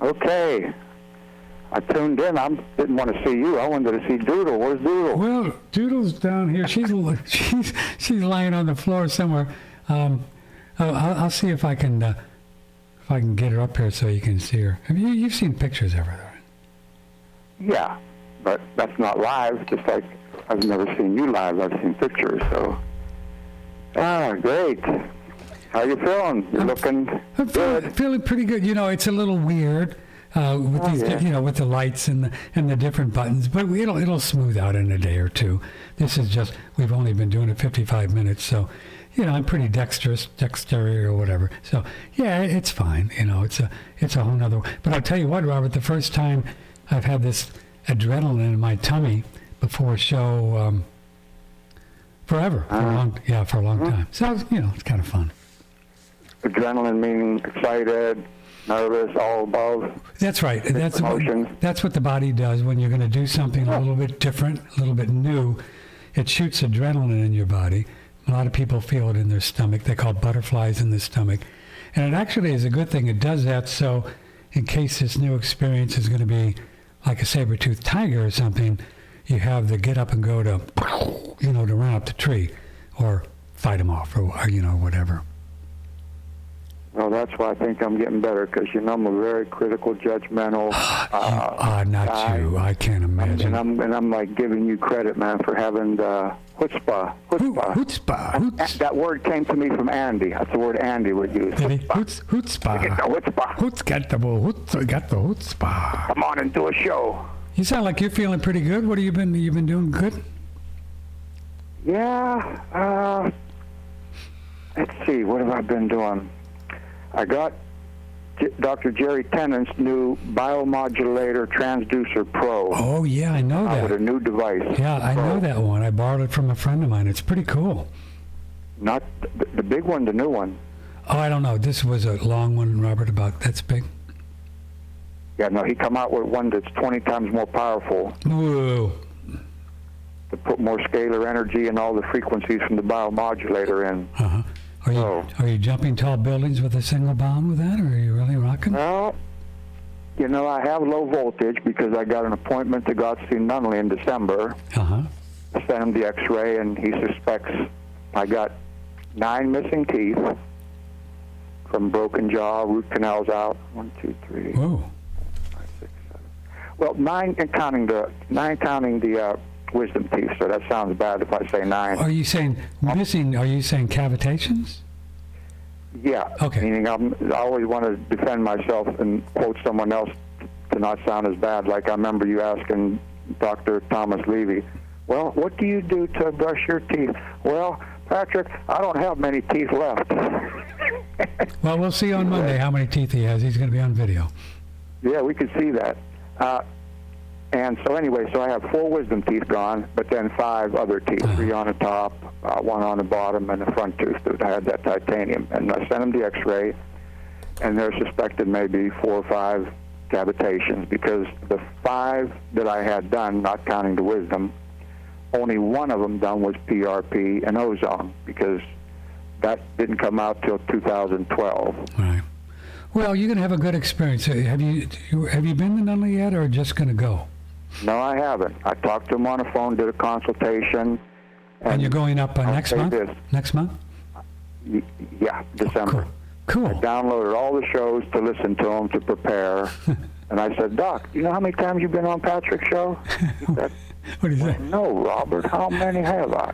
Okay. I tuned in. I didn't want to see you. I wanted to see Doodle. Where's Doodle? Well, Doodle's down here. She's lying on the floor somewhere. I'll see if I can get her up here so you can see her. You've seen pictures of her, right? Yeah, but that's not live. Just like I've never seen you live. I've seen pictures. So, great. How you feeling? You're looking good. Feeling pretty good. It's a little weird with these, with the lights and the different buttons, but it'll smooth out in a day or two. This is just we've only been doing it 55 minutes, so I'm pretty dexterity or whatever. So yeah, it's fine. It's a whole nother. But I'll tell you what, Robert, the first time I've had this adrenaline in my tummy before a show, forever, for a long time. So it's kind of fun. Adrenaline meaning excited, nervous, all above. That's right. That's emotions. That's what the body does when you're going to do something a little bit different, a little bit new. It shoots adrenaline in your body. A lot of people feel it in their stomach. They call it butterflies in the stomach. And it actually is a good thing it does that, so in case this new experience is going to be like a saber-toothed tiger or something, you have the get up and go to run up the tree or fight them off or whatever. Well, that's why I think I'm getting better, because I'm a very critical, judgmental not guy. you. I can't imagine. And I'm like giving you credit, man, for having the chutzpah. Chutzpah. That word came to me from Andy. That's the word Andy would use. Chutzpah. Who's got the chutzpah? Come on and do a show. You sound like you're feeling pretty good. What have you been doing good? Yeah. Let's see. What have I been doing? I got Dr. Jerry Tennant's new biomodulator transducer Pro. Oh, yeah, I know that. With a new device. Yeah, I know that one. I borrowed it from a friend of mine. It's pretty cool. Not the big one, the new one. Oh, I don't know. This was a long one, Robert, about that's big. Yeah, no, he come out with one that's 20 times more powerful. Whoa. To put more scalar energy and all the frequencies from the biomodulator in. Uh-huh. Are you jumping tall buildings with a single bomb with that, or are you really rocking? Well, I have low voltage because I got an appointment to go out to see Nunley in December. Uh-huh. I sent him the x-ray, and he suspects I got 9 missing teeth from broken jaw, root canals out. 1, 2, 3. Whoa. 5, 6, 7. Well, 9 counting the wisdom teeth, so that sounds bad if I say 9. Are you saying missing? Are you saying cavitations? Yeah. Okay. Meaning I always want to defend myself and quote someone else to not sound as bad. Like I remember you asking Dr. Thomas Levy, well, what do you do to brush your teeth? Well, Patrick, I don't have many teeth left. Well, we'll see on Monday how many teeth he has. He's going to be on video. Yeah, we could see that. And so anyway, I have 4 wisdom teeth gone, but then 5 other teeth, 3 on the top, 1 on the bottom, and the front tooth. I had that titanium. And I sent them the x-ray, and they're suspected maybe 4 or 5 cavitations, because the 5 that I had done, not counting the wisdom, only 1 of them done was PRP and ozone, because that didn't come out till 2012. Right. Well, you're going to have a good experience. Have you been to Nunley yet, or just going to go? No, I haven't. I talked to him on the phone, did a consultation. And you're going up next month? Next month? Yeah, December. Cool. I downloaded all the shows to listen to them, to prepare. And I said, Doc, do you know how many times you've been on Patrick's show? He said, what do you say? No, Robert, how many have I?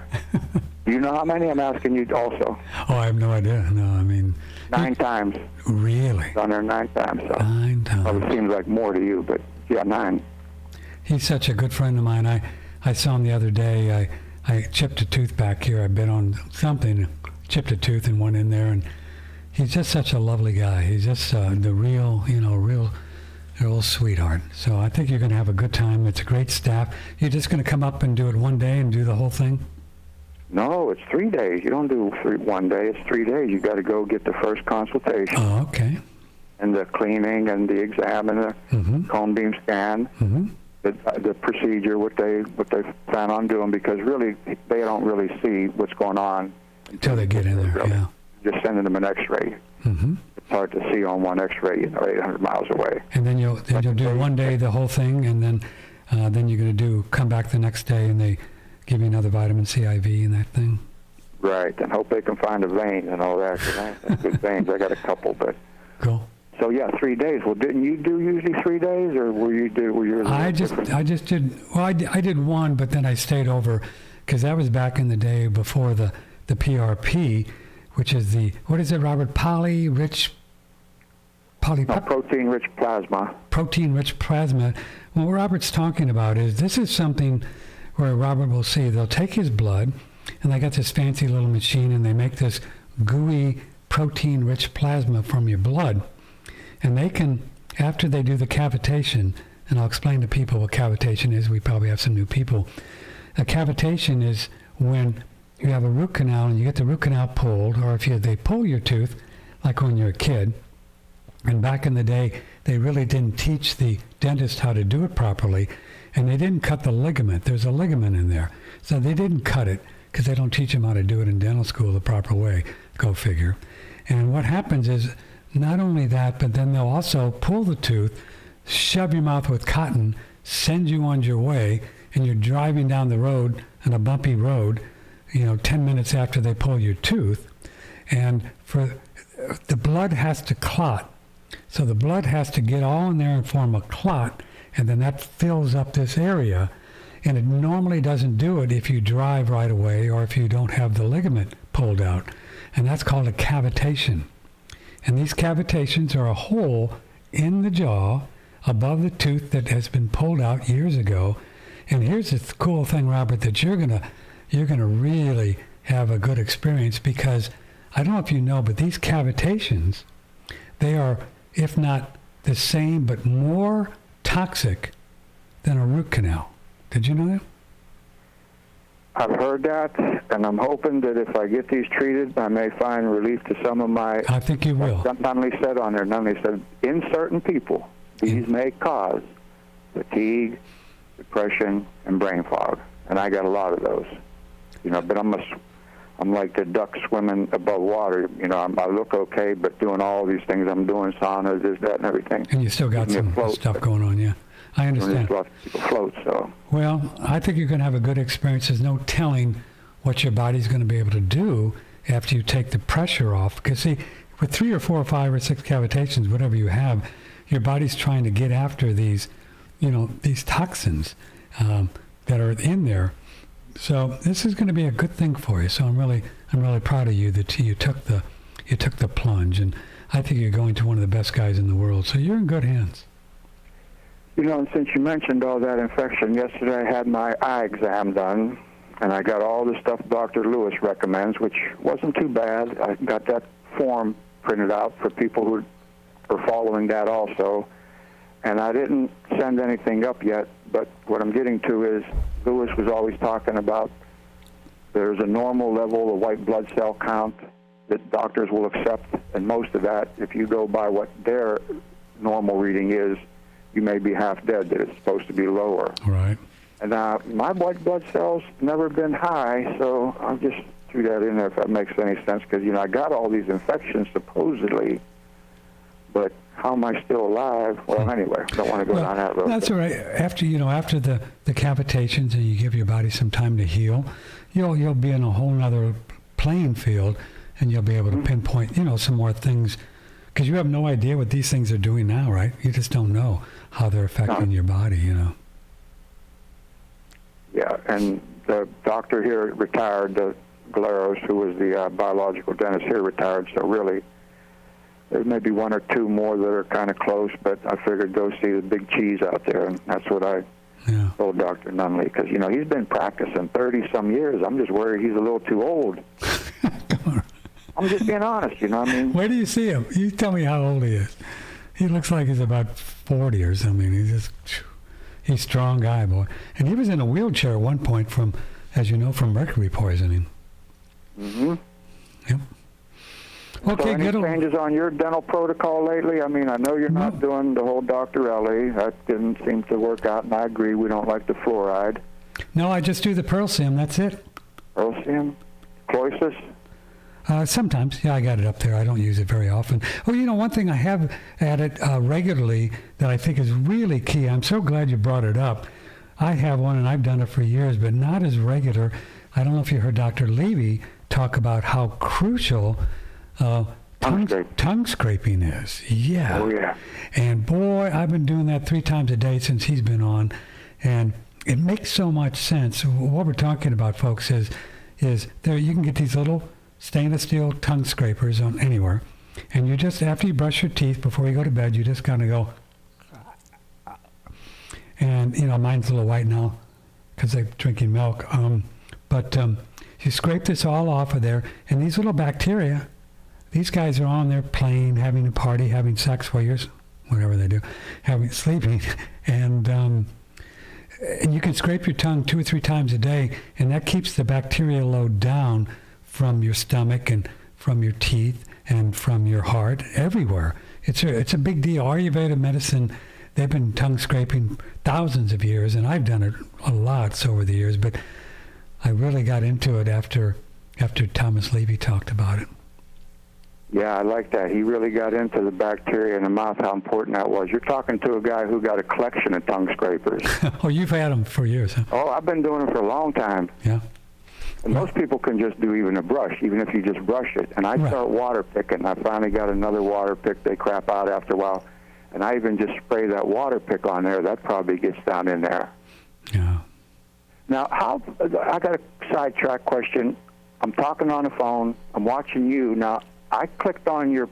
Do you know how many? I'm asking you also. Oh, I have no idea. No, I mean... 9 times. Really? Done there 9 times. So. 9 times. Well, it seems like more to you, but yeah, 9. He's such a good friend of mine. I saw him the other day. I chipped a tooth back here. I bit on something, chipped a tooth and went in there, and he's just such a lovely guy. He's just the real sweetheart. So I think you're going to have a good time. It's a great staff. You're just going to come up and do it one day and do the whole thing? No, it's 3 days. You don't do one day. It's 3 days. You got to go get the first consultation. Oh, okay. And the cleaning and the exam and the cone beam scan. Mm-hmm. The procedure, what they plan on doing, because really they don't really see what's going on until they get in there. Really. Yeah. Just sending them an X-ray. Mm-hmm. It's hard to see on one X-ray, 800 miles away. And then you'll do one day the whole thing, and then you're going to come back the next day, and they give you another vitamin C IV and that thing. Right, and hope they can find a vein and all that. Cause I have good veins. I got a couple, but. Cool. So yeah, 3 days. Well, didn't you do usually 3 days, or were you? I just did. Well, I did one, but then I stayed over, because that was back in the day before the PRP, which is what is it, Robert? Protein-rich plasma. Protein-rich plasma. What Robert's talking about is this is something where Robert will see they'll take his blood, and they got this fancy little machine, and they make this gooey protein-rich plasma from your blood. And they can, after they do the cavitation, and I'll explain to people what cavitation is. We probably have some new people. A cavitation is when you have a root canal and you get the root canal pulled, or if they pull your tooth, like when you're a kid. And back in the day, they really didn't teach the dentist how to do it properly, and they didn't cut the ligament. There's a ligament in there. So they didn't cut it because they don't teach them how to do it in dental school the proper way. Go figure. And what happens is, not only that, but then they'll also pull the tooth, shove your mouth with cotton, send you on your way, and you're driving down the road on a bumpy road, 10 minutes after they pull your tooth. And the blood has to clot. So the blood has to get all in there and form a clot, and then that fills up this area. And it normally doesn't do it if you drive right away or if you don't have the ligament pulled out. And that's called a cavitation. And these cavitations are a hole in the jaw above the tooth that has been pulled out years ago. And here's the cool thing, Robert, that you're gonna really have a good experience, because I don't know if you know, but these cavitations, they are, if not the same, but more toxic than a root canal. Did you know that? I've heard that, and I'm hoping that if I get these treated, I may find relief to some of my... I think you will. Not only said on there, not only said, in certain people, these may cause fatigue, depression, and brain fog. And I got a lot of those. But I'm like the duck swimming above water. I look okay, but doing all these things I'm doing, saunas, this, that, and everything. And you still got some stuff going on, yeah. I understand. A lot of people float, so. Well, I think you're going to have a good experience. There's no telling what your body's going to be able to do after you take the pressure off. Because, see, with 3 or 4 or 5 or 6 cavitations, whatever you have, your body's trying to get after these toxins that are in there. So this is going to be a good thing for you. So I'm really proud of you that you took the plunge, and I think you're going to one of the best guys in the world. So you're in good hands. And since you mentioned all that infection, yesterday I had my eye exam done, and I got all the stuff Dr. Lewis recommends, which wasn't too bad. I got that form printed out for people who are following that also, and I didn't send anything up yet, but what I'm getting to is Lewis was always talking about there's a normal level of white blood cell count that doctors will accept, and most of that, if you go by what their normal reading is, you may be half dead, that it's supposed to be lower. Right. And my white blood cells never been high, so I'll just threw that in there if that makes any sense, because, I got all these infections supposedly, but how am I still alive? Well, anyway, I don't want to go down that road. That's all right. After the cavitations and you give your body some time to heal, you'll be in a whole other playing field, and you'll be able to pinpoint, some more things, because you have no idea what these things are doing now, right? You just don't know how they're affecting your body, Yeah, and the doctor here retired, the Galeros, who was the biological dentist here, retired. So really, there's maybe one or two more that are kind of close, but I figured go see the big cheese out there, and that's what I told Dr. Nunley, because, you know, he's been practicing 30-some years. I'm just worried he's a little too old. I'm just being honest, you know what I mean? Where do you see him? You tell me how old he is. He looks like he's about 40 or something. He's a strong guy, boy. And he was in a wheelchair at one point from, as you know, from mercury poisoning. Mm-hmm. Yep. Okay, so any changes on your dental protocol lately? I mean, I know you're not doing the whole Dr. Ellie. That didn't seem to work out, and I agree we don't like the fluoride. No, I just do the Pearl Sim. That's it. Pearl Sim? Cloisis? Sometimes, yeah, I got it up there. I don't use it very often. Oh, you know, one thing I have added regularly that I think is really key. I'm so glad you brought it up. I have one, and I've done it for years, but not as regular. I don't know if you heard Dr. Levy talk about how crucial tongue scraping is. Yeah. Oh, yeah. And boy, I've been doing that 3 times a day since he's been on, and it makes so much sense. What we're talking about, folks, is there you can get these little stainless steel tongue scrapers on anywhere, and you just, after you brush your teeth before you go to bed, you just kind of go, and you know, mine's a little white now because I'm drinking milk, but you scrape this all off of there, and these little bacteria, these guys are on there playing, having a party, having sex while you're, whatever they do, sleeping, and you can scrape your tongue 2 or 3 times a day, and that keeps the bacteria load down from your stomach and from your teeth and from your heart, everywhere. It's a big deal. Ayurveda medicine, they've been tongue scraping thousands of years, and I've done it a lot over the years, but I really got into it after Thomas Levy talked about it. Yeah, I like that. He really got into the bacteria in the mouth, how important that was. You're talking to a guy who got a collection of tongue scrapers. Oh, you've had them for years, huh? Oh, I've been doing it for a long time. Yeah. And most people can just do even a brush, even if you just brush it. And I start water picking. I finally got another water pick. They crap out after a while. And I even just spray that water pick on there. That probably gets down in there. Yeah. Now, I got a sidetrack question. I'm talking on the phone. I'm watching you. Now, I clicked on your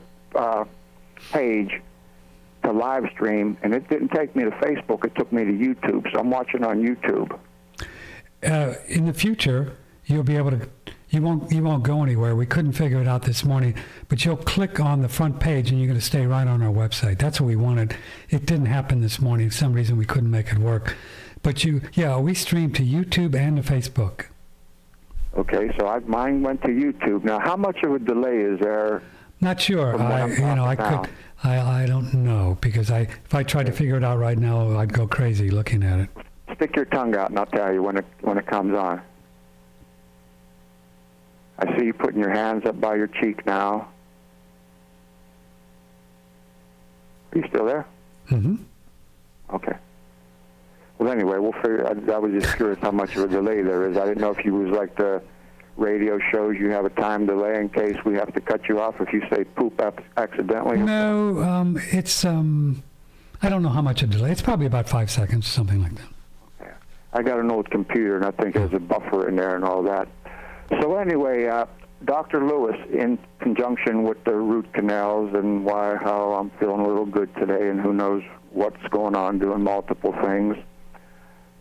page to live stream, and it didn't take me to Facebook. It took me to YouTube, so I'm watching on YouTube. In the future, you'll be able to. You won't go anywhere. We couldn't figure it out this morning, but you'll click on the front page, and you're going to stay right on our website. That's what we wanted. It didn't happen this morning. For some reason, we couldn't make it work. But we stream to YouTube and to Facebook. Okay, so mine went to YouTube. Now, how much of a delay is there? Not sure. I don't know, because if I tried to figure it out right now, I'd go crazy looking at it. Stick your tongue out, and I'll tell you when it comes on. I see you putting your hands up by your cheek now. Are you still there? Mm-hmm. Okay. Well, anyway, we'll figure. I was just curious how much of a delay there is. I didn't know if you was like the radio shows, you have a time delay in case we have to cut you off if you say poop accidentally. No, it's I don't know how much a delay. It's probably about 5 seconds, something like that. Okay. I got an old computer, and I think there's a buffer in there and all that. So anyway, Dr. Lewis, in conjunction with the root canals and how I'm feeling a little good today, and who knows what's going on, doing multiple things.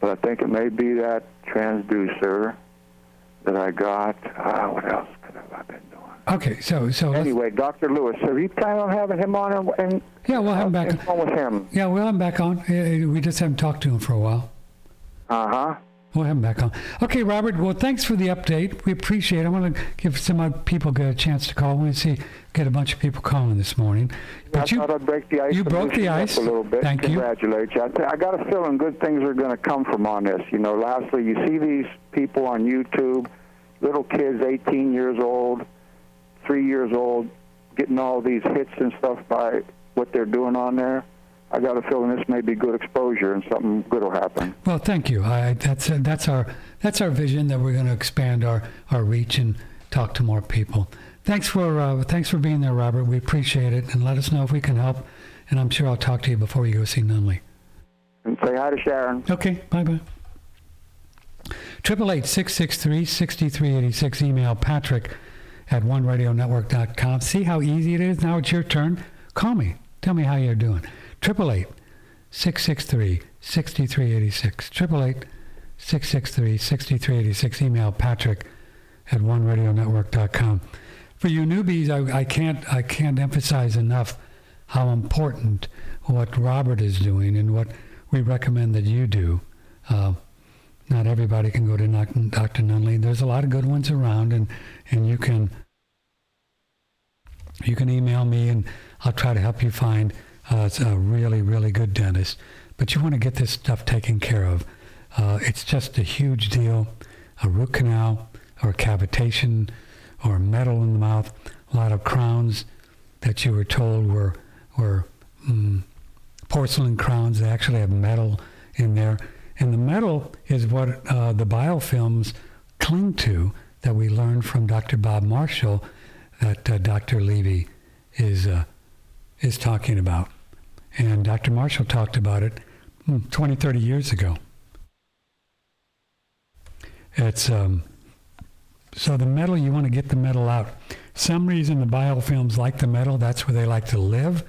But I think it may be that transducer that I got. What else could I have been doing? Okay, so anyway, Dr. Lewis, so you plan on having him on and yeah, we'll have him back on with him. Yeah, we'll have him back on. We just haven't talked to him for a while. We'll have him back on. Okay, Robert. Well, thanks for the update. We appreciate it. I want to give some other people a chance to call. I want to get a bunch of people calling this morning. But I thought I'd break the ice. You broke the ice a little bit. Thank you. Congratulate you. I got a feeling good things are going to come from on this. You know, lastly, you see these people on YouTube, little kids, 18 years old, 3 years old, getting all these hits and stuff by what they're doing on there. I got a feeling this may be good exposure and something good will happen. Well, thank you. That's our vision, that we're going to expand our reach and talk to more people. Thanks for being there, Robert. We appreciate it, and let us know if we can help. And I'm sure I'll talk to you before you go see Nunley. And say hi to Sharon. Okay. Bye-bye. 888-663-6386. Email patrick@oneradionetwork.com. See how easy it is? Now it's your turn. Call me. Tell me how you're doing. 888-663-6386. 888-663-6386. Email patrick@oneradionetwork.com. For you newbies, I can't emphasize enough how important what Robert is doing and what we recommend that you do. Not everybody can go to Dr. Nunley. There's a lot of good ones around, and you can email me, and I'll try to help you find a really, really good dentist. But you want to get this stuff taken care of. It's just a huge deal. A root canal or cavitation or metal in the mouth. A lot of crowns that you were told were porcelain crowns. They actually have metal in there. And the metal is what the biofilms cling to that we learned from Dr. Bob Marshall that Dr. Levy is talking about. And Dr. Marshall talked about it 20, 30 years ago. It's so the metal, you want to get the metal out. Some reason the biofilms like the metal, that's where they like to live.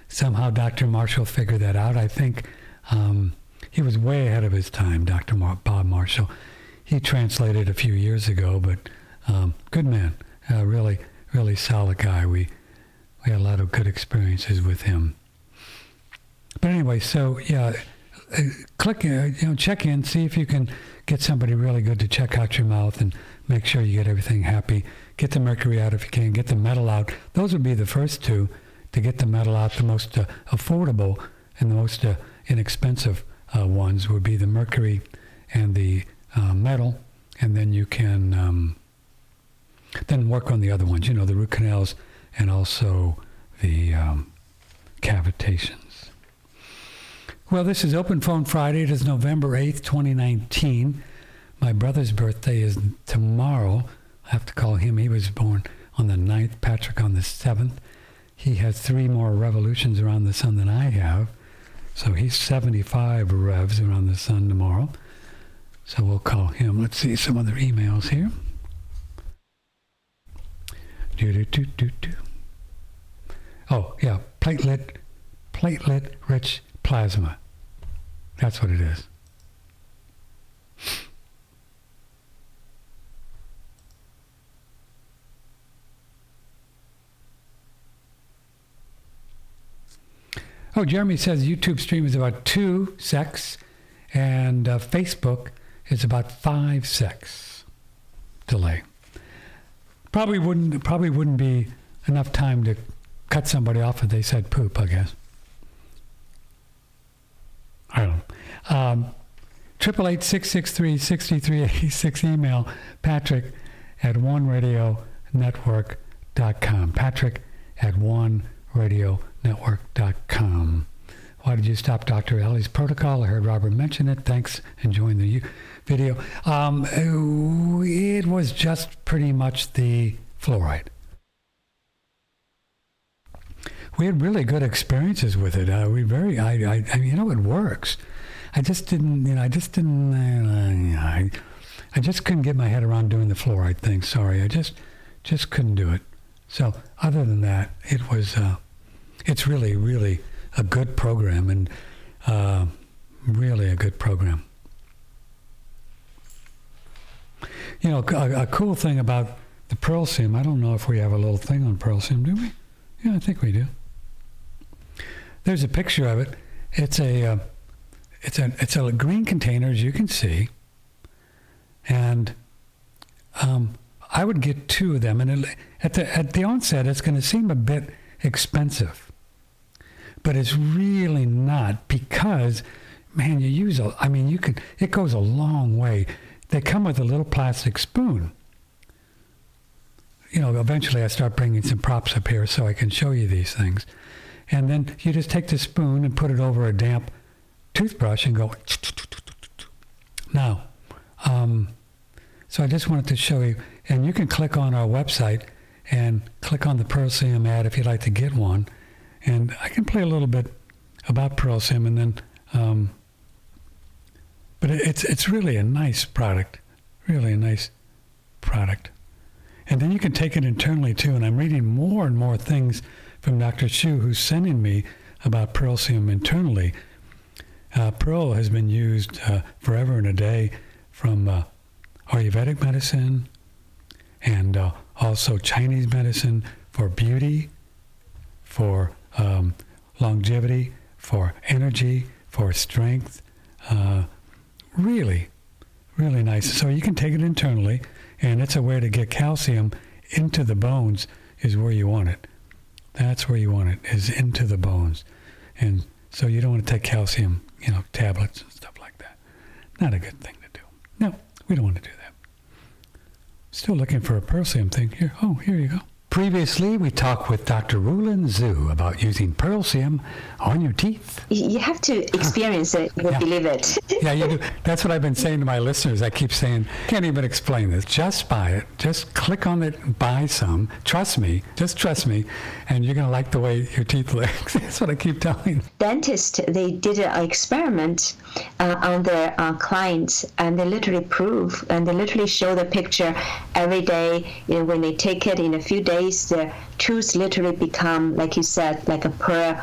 Somehow Dr. Marshall figured that out. I think he was way ahead of his time, Dr. Bob Marshall. He translated a few years ago, but good man, really, really solid guy. We had a lot of good experiences with him. But anyway, so yeah, click, check in, see if you can get somebody really good to check out your mouth and make sure you get everything happy. Get the mercury out if you can. Get the metal out. Those would be the first two to get the metal out. The most affordable and the most inexpensive ones would be the mercury and the metal, and then you can then work on the other ones. The root canals and also the cavitations. Well, this is Open Phone Friday. It is November 8th, 2019. My brother's birthday is tomorrow. I have to call him. He was born on the 9th, Patrick on the 7th. He has 3 more revolutions around the sun than I have. So he's 75 revs around the sun tomorrow. So we'll call him. Let's see some other emails here. Oh, yeah, platelet-rich plasma. That's what it is. Oh, Jeremy says YouTube stream is about 2 secs and Facebook is about 5 secs delay. Probably wouldn't be enough time to cut somebody off if they said poop, I guess. I don't know. 888-663-6386. Email patrick@oneradionetwork.com. patrick@oneradionetwork.com. Why did you stop Dr. Ellie's protocol? I heard Robert mention it. Thanks. Enjoying the video. It was just pretty much the fluoride. We had really good experiences with it. I mean, it works. I just couldn't get my head around doing the fluoride thing. Sorry, I just couldn't do it. So other than that, it was, it's really, really a good program, and really a good program. A cool thing about the Pearlseum, I don't know if we have a little thing on Pearlseum, do we? Yeah, I think we do. There's a picture of it. It's a green container, as you can see, and I would get 2 of them. And at the onset, it's going to seem a bit expensive, but it's really not, because, man, it goes a long way. They come with a little plastic spoon. Eventually I start bringing some props up here so I can show you these things. And then you just take the spoon and put it over a damp toothbrush and go. Now, so I just wanted to show you, and you can click on our website and click on the Pearlseum ad if you'd like to get one. And I can play a little bit about Pearlseum, and then, but it's really a nice product. Really a nice product. And then you can take it internally too. And I'm reading more and more things from Dr. Chu, who's sending me about Pearlsium internally. Pearl has been used forever and a day from Ayurvedic medicine and also Chinese medicine for beauty, for longevity, for energy, for strength. Really, really nice. So you can take it internally, and it's a way to get calcium into the bones is where you want it. That's where you want it, is into the bones. And so you don't want to take calcium, tablets and stuff like that. Not a good thing to do. No, we don't want to do that. Still looking for a Pearlsium thing here. Oh, here you go. Previously, we talked with Dr. Rulin Zhu about using Pearlsium on your teeth. You have to experience it to believe it. Yeah, you do. That's what I've been saying to my listeners. I keep saying, can't even explain this. Just buy it. Just click on it and buy some. Trust me. Just trust me. And you're going to like the way your teeth look. That's what I keep telling. Dentists, they did an experiment on their clients, and they literally prove, and they literally show the picture every day. When they take it in a few days, the tooth literally become, like you said, like a pearl,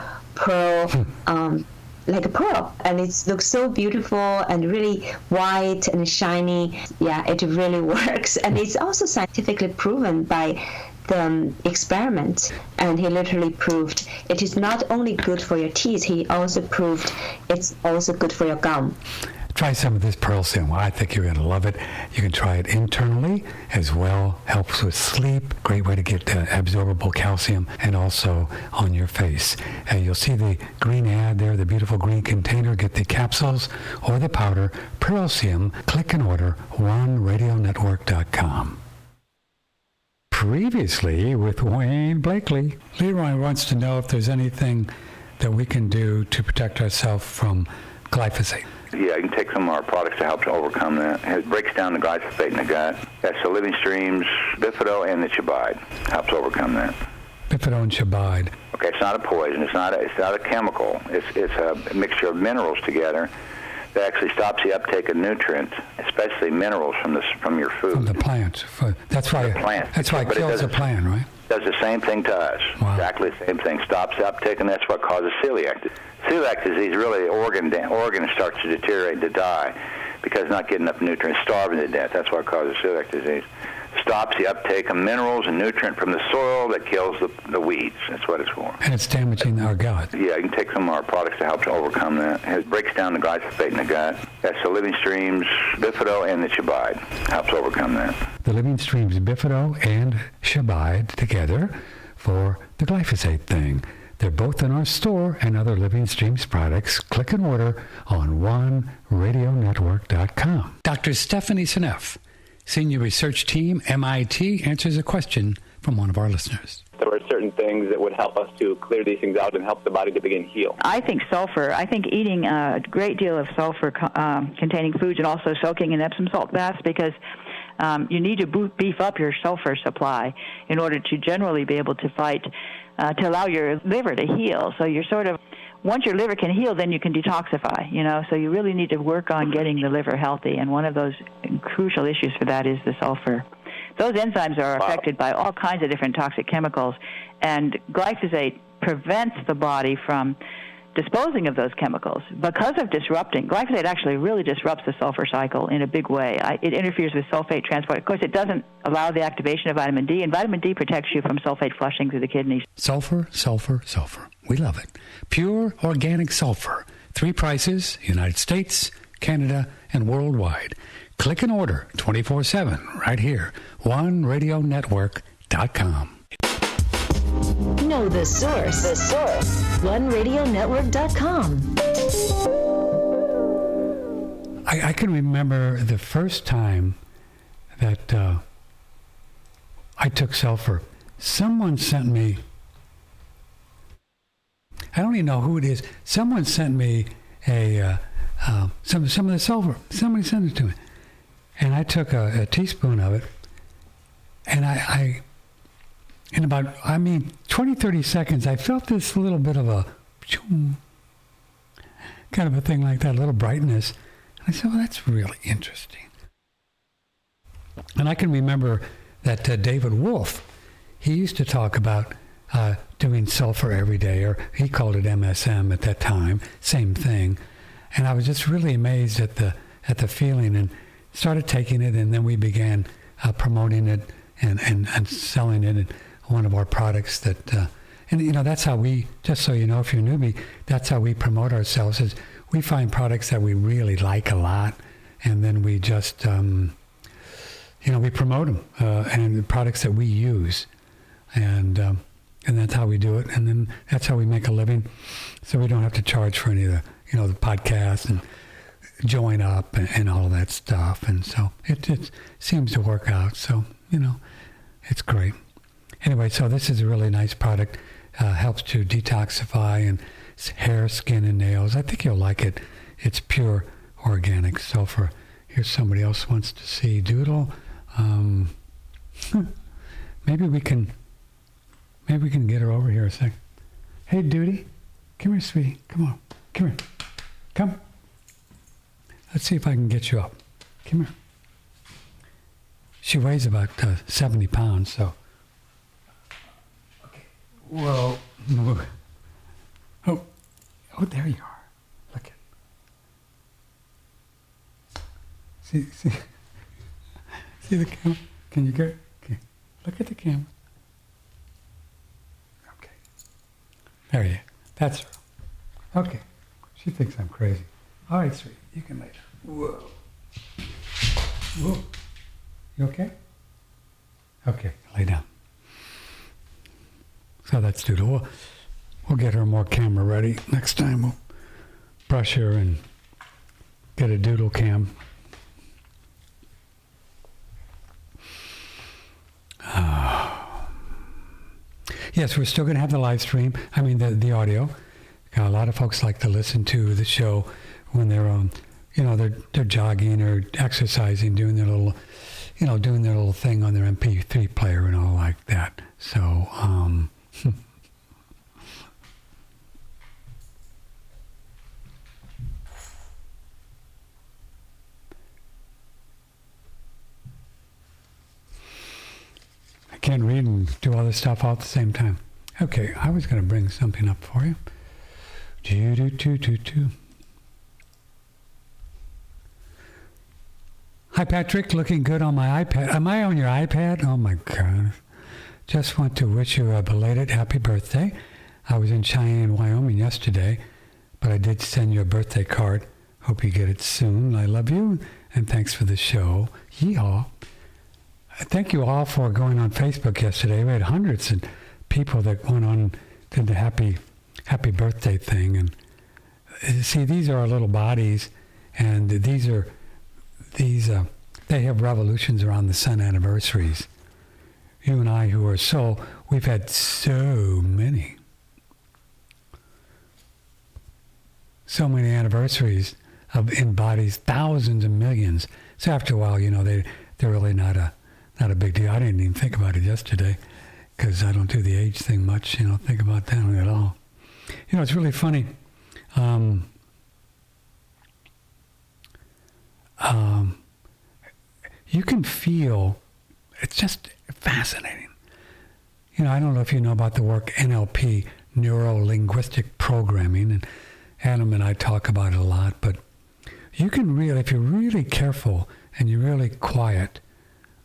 like a pearl, and it looks so beautiful and really white and shiny. Yeah, it really works, and it's also scientifically proven by the experiment. And he literally proved it is not only good for your teeth. He also proved it's also good for your gum. Try some of this Pearlsium. I think you're going to love it. You can try it internally as well. Helps with sleep. Great way to get absorbable calcium, and also on your face. You'll see the green ad there, the beautiful green container. Get the capsules or the powder. Pearlsium. Click and order. OneRadioNetwork.com. Previously with Wayne Blakely. Leroy wants to know if there's anything that we can do to protect ourselves from glyphosate. Yeah, you can take some of our products to help to overcome that. It breaks down the glyphosate in the gut. That's the Living Streams, Bifido, and the Chibide. Helps overcome that. Bifido and Chibide. Okay, it's not a poison. It's not a chemical. It's a mixture of minerals together that actually stops the uptake of nutrients, especially minerals from your food. From the plant. That's why it kills the plant, right? Does the same thing to us. Wow. Exactly the same thing. Stops the uptake, and that's what causes celiac disease. Celiac disease, really, the organ starts to deteriorate, to die, because not getting enough nutrients, starving to death. That's what causes celiac disease. Stops the uptake of minerals and nutrient from the soil that kills the weeds. That's what it's for. And it's damaging our gut. Yeah, you can take some of our products to help to overcome that. It breaks down the glyphosate in the gut. That's the Living Streams, Bifido, and the Chibide. Helps overcome that. The Living Streams, Bifido, and Chibide together for the glyphosate thing. They're both in our store and other Living Streams products. Click and order on OneRadioNetwork.com. Dr. Stephanie Seneff, Senior Research Team, MIT, answers a question from one of our listeners. There are certain things that would help us to clear these things out and help the body to begin heal. I think sulfur. I think eating a great deal of sulfur-containing foods and also soaking in Epsom salt baths, because you need to beef up your sulfur supply in order to generally be able to fight, to allow your liver to heal. So you're sort of, once your liver can heal, then you can detoxify, so you really need to work on getting the liver healthy, and one of those crucial issues for that is the sulfur. Those enzymes are affected by all kinds of different toxic chemicals, and glyphosate prevents the body from disposing of those chemicals because of disrupting. Glyphosate actually really disrupts the sulfur cycle in a big way. It interferes with sulfate transport. Of course, it doesn't allow the activation of vitamin D, and vitamin D protects you from sulfate flushing through the kidneys. Sulfur, sulfur, sulfur. We love it. Pure organic sulfur. 3 prices, United States, Canada, and worldwide. Click and order 24/7 right here. OneRadioNetwork.com. Know the source. The source. OneRadioNetwork.com. I can remember the first time that I took sulfur. Someone sent me, I don't even know who it is. Someone sent me some of the sulfur. Somebody sent it to me. And I took a teaspoon of it, and I in about, 20, 30 seconds, I felt this little bit of a kind of a thing like that, a little brightness. And I said, well, that's really interesting. And I can remember that David Wolf, he used to talk about doing sulfur every day, or he called it MSM at that time, same thing. And I was just really amazed at the feeling, and started taking it, and then we began promoting it and selling it in one of our products that, and you know, that's how we, just so you know, if you're a newbie, that's how we promote ourselves, is we find products that we really like a lot, and then we just, you know, we promote them, and the products that we use, and that's how we do it, and then that's how we make a living, so we don't have to charge for any of the, you know, the podcasts and join up and all of that stuff, and so it seems to work out, so, you know, it's great. Anyway, so this is a really nice product, helps to detoxify and hair, skin, and nails. I think you'll like it. It's pure organic sulfur. Here's somebody else wants to see Doodle. Maybe we can get her over here a second. Hey, Duty, come here, sweetie. Come on, come here. Come. Let's see if I can get you up. Come here. She weighs about 70 pounds, so. Okay. Whoa. Oh, there you are. Look at. See the camera? Can you get? Okay. Look at the camera. Okay. There you. That's her. Okay. She thinks I'm crazy. All right, sweetie. You can lay down. Whoa. Whoa. You okay? Okay, lay down. So that's Doodle. We'll get her more camera ready. Next time we'll brush her and get a Doodle cam. Yes, we're still going to have the live stream. I mean, the audio. A lot of folks like to listen to the show when they're on, you know, they're jogging or exercising, doing their little thing on their MP3 player and all like that. So, I can't read and do all this stuff all at the same time. Okay, I was going to bring something up for you. Hi, Patrick. Looking good on my iPad. Am I on your iPad? Oh, my God. Just want to wish you a belated happy birthday. I was in Cheyenne, Wyoming yesterday, but I did send you a birthday card. Hope you get it soon. I love you, and thanks for the show. Yeehaw. Thank you all for going on Facebook yesterday. We had hundreds of people that went on, did the happy birthday thing. And see, these are our little bodies, and they have revolutions around the sun anniversaries. You and I, who are soul, we've had so many anniversaries in bodies, thousands and millions. So after a while, you know, they're really not a big deal. I didn't even think about it yesterday because I don't do the age thing much. You know, think about that at all. You know, it's really funny. You can feel, it's just fascinating. You know, I don't know if you know about the work NLP, neuro-linguistic programming, and Adam and I talk about it a lot, but you can really, if you're really careful and you're really quiet,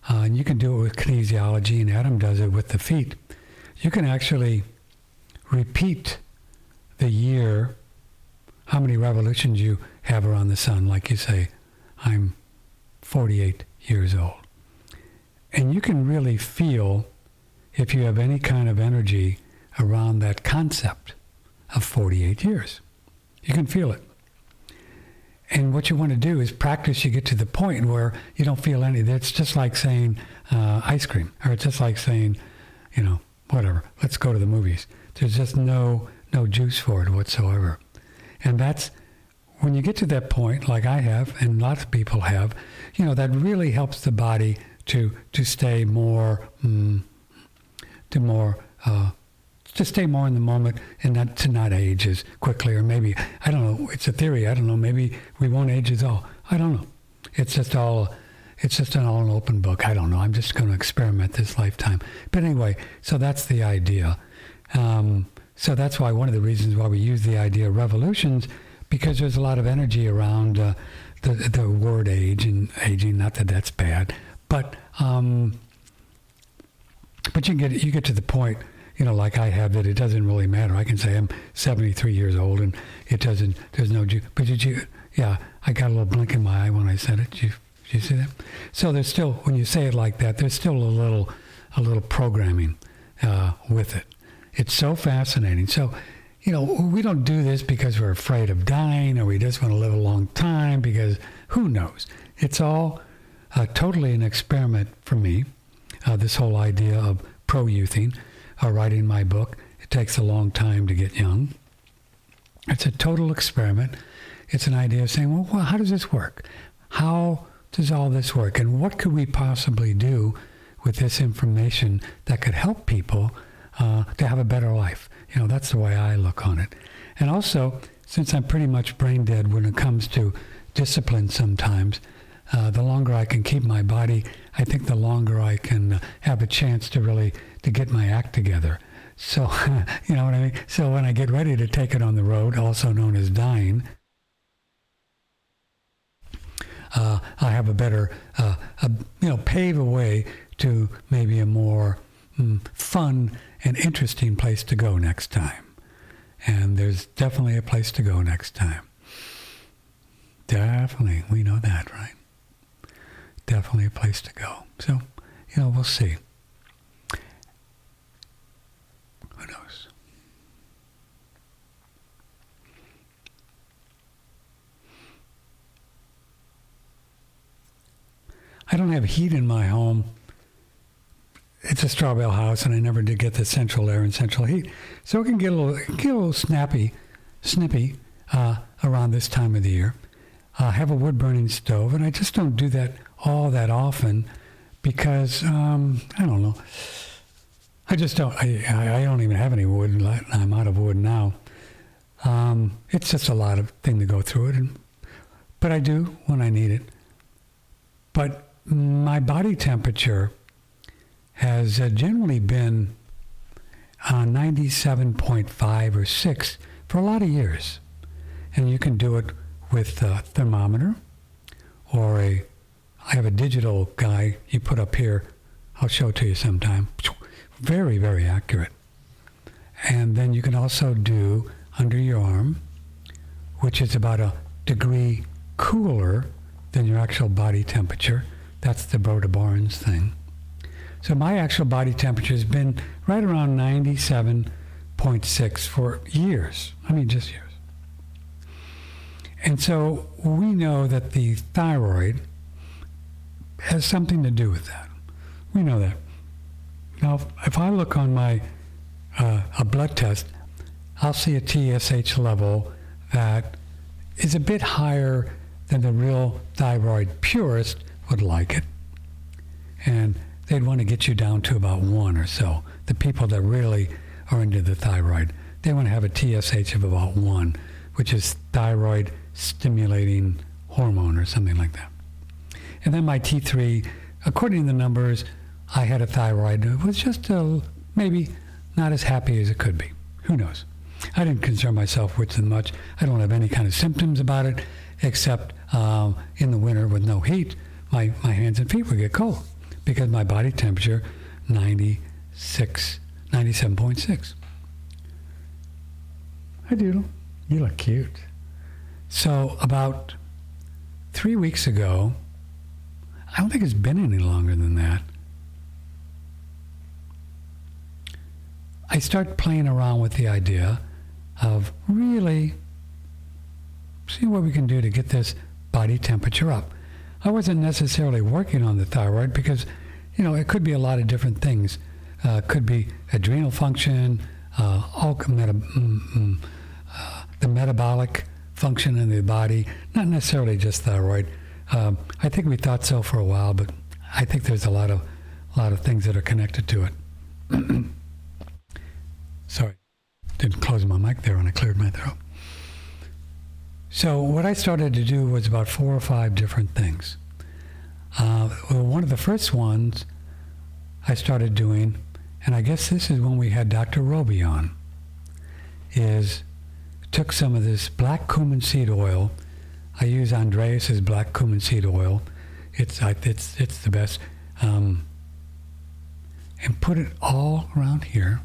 and you can do it with kinesiology, and Adam does it with the feet, you can actually repeat the year, how many revolutions you have around the sun. Like you say, I'm 48 years old. And you can really feel if you have any kind of energy around that concept of 48 years. You can feel it. And what you want to do is practice. You get to the point where you don't feel any. It's just like saying ice cream, or it's just like saying, you know, whatever, let's go to the movies. There's just no juice for it whatsoever. And that's when you get to that point, like I have, and lots of people have, you know, that really helps the body to stay more, to stay more in the moment and to not age as quickly. Or maybe, I don't know, it's a theory, I don't know, maybe we won't age at all. I don't know. It's just all, it's just an all open book. I don't know. I'm just going to experiment this lifetime. But anyway, so that's the idea. So that's why one of the reasons why we use the idea of revolutions, because there's a lot of energy around the word age and aging. Not that that's bad, but you get to the point, like I have, that it doesn't really matter. I can say I'm 73 years old and it doesn't. There's no. But did you? Yeah, I got a little blink in my eye when I said it. Did you see that? So there's still, when you say it like that, there's still a little programming with it. It's so fascinating. So, we don't do this because we're afraid of dying or we just want to live a long time, because who knows? It's all totally an experiment for me, this whole idea of pro-youthing, writing my book. It takes a long time to get young. It's a total experiment. It's an idea of saying, well, how does this work? How does all this work? And what could we possibly do with this information that could help people to have a better life? That's the way I look on it. And also, since I'm pretty much brain dead when it comes to discipline sometimes, the longer I can keep my body, I think the longer I can have a chance to get my act together. So, you know what I mean? So when I get ready to take it on the road, also known as dying, I have a better, pave a way to maybe a more fun and interesting place to go next time. And there's definitely a place to go next time. Definitely. We know that, right? Definitely a place to go. So, we'll see. Who knows? I don't have heat in my home. It's a straw bale house, and I never did get the central air and central heat. So it can get a little snippy around this time of the year. I have a wood-burning stove, and I just don't do that all that often because, I don't know. I just don't. I don't even have any wood. I'm out of wood now. It's just a lot of thing to go through it, but I do when I need it. But my body temperature has generally been 97.5 or 6 for a lot of years. And you can do it with a thermometer or I have a digital guy you put up here. I'll show it to you sometime. Very, very accurate. And then you can also do under your arm, which is about a degree cooler than your actual body temperature. That's the Broda Barnes thing. So my actual body temperature has been right around 97.6 for years. I mean, just years. And so we know that the thyroid has something to do with that. We know that. Now, if I look on my a blood test, I'll see a TSH level that is a bit higher than the real thyroid purist would like it. And they'd want to get you down to about 1 or so. The people that really are into the thyroid, they want to have a TSH of about 1, which is thyroid stimulating hormone or something like that. And then my T3, according to the numbers, I had a thyroid that was just maybe not as happy as it could be. Who knows? I didn't concern myself with it much. I don't have any kind of symptoms about it, except in the winter with no heat, my hands and feet would get cold because my body temperature, 97.6. Hi, Doodle. You look cute. So about 3 weeks ago, I don't think it's been any longer than that, I start playing around with the idea of really seeing what we can do to get this body temperature up. I wasn't necessarily working on the thyroid because, it could be a lot of different things. Could be adrenal function, the metabolic function in the body, not necessarily just thyroid. I think we thought so for a while, but I think there's a lot of things that are connected to it. Sorry, didn't close my mic there when I cleared my throat. So what I started to do was about 4 or 5 different things. Well, one of the first ones I started doing, and I guess this is when we had Dr. Roby on, is took some of this black cumin seed oil. I use Andreas's black cumin seed oil. It's the best. And put it all around here.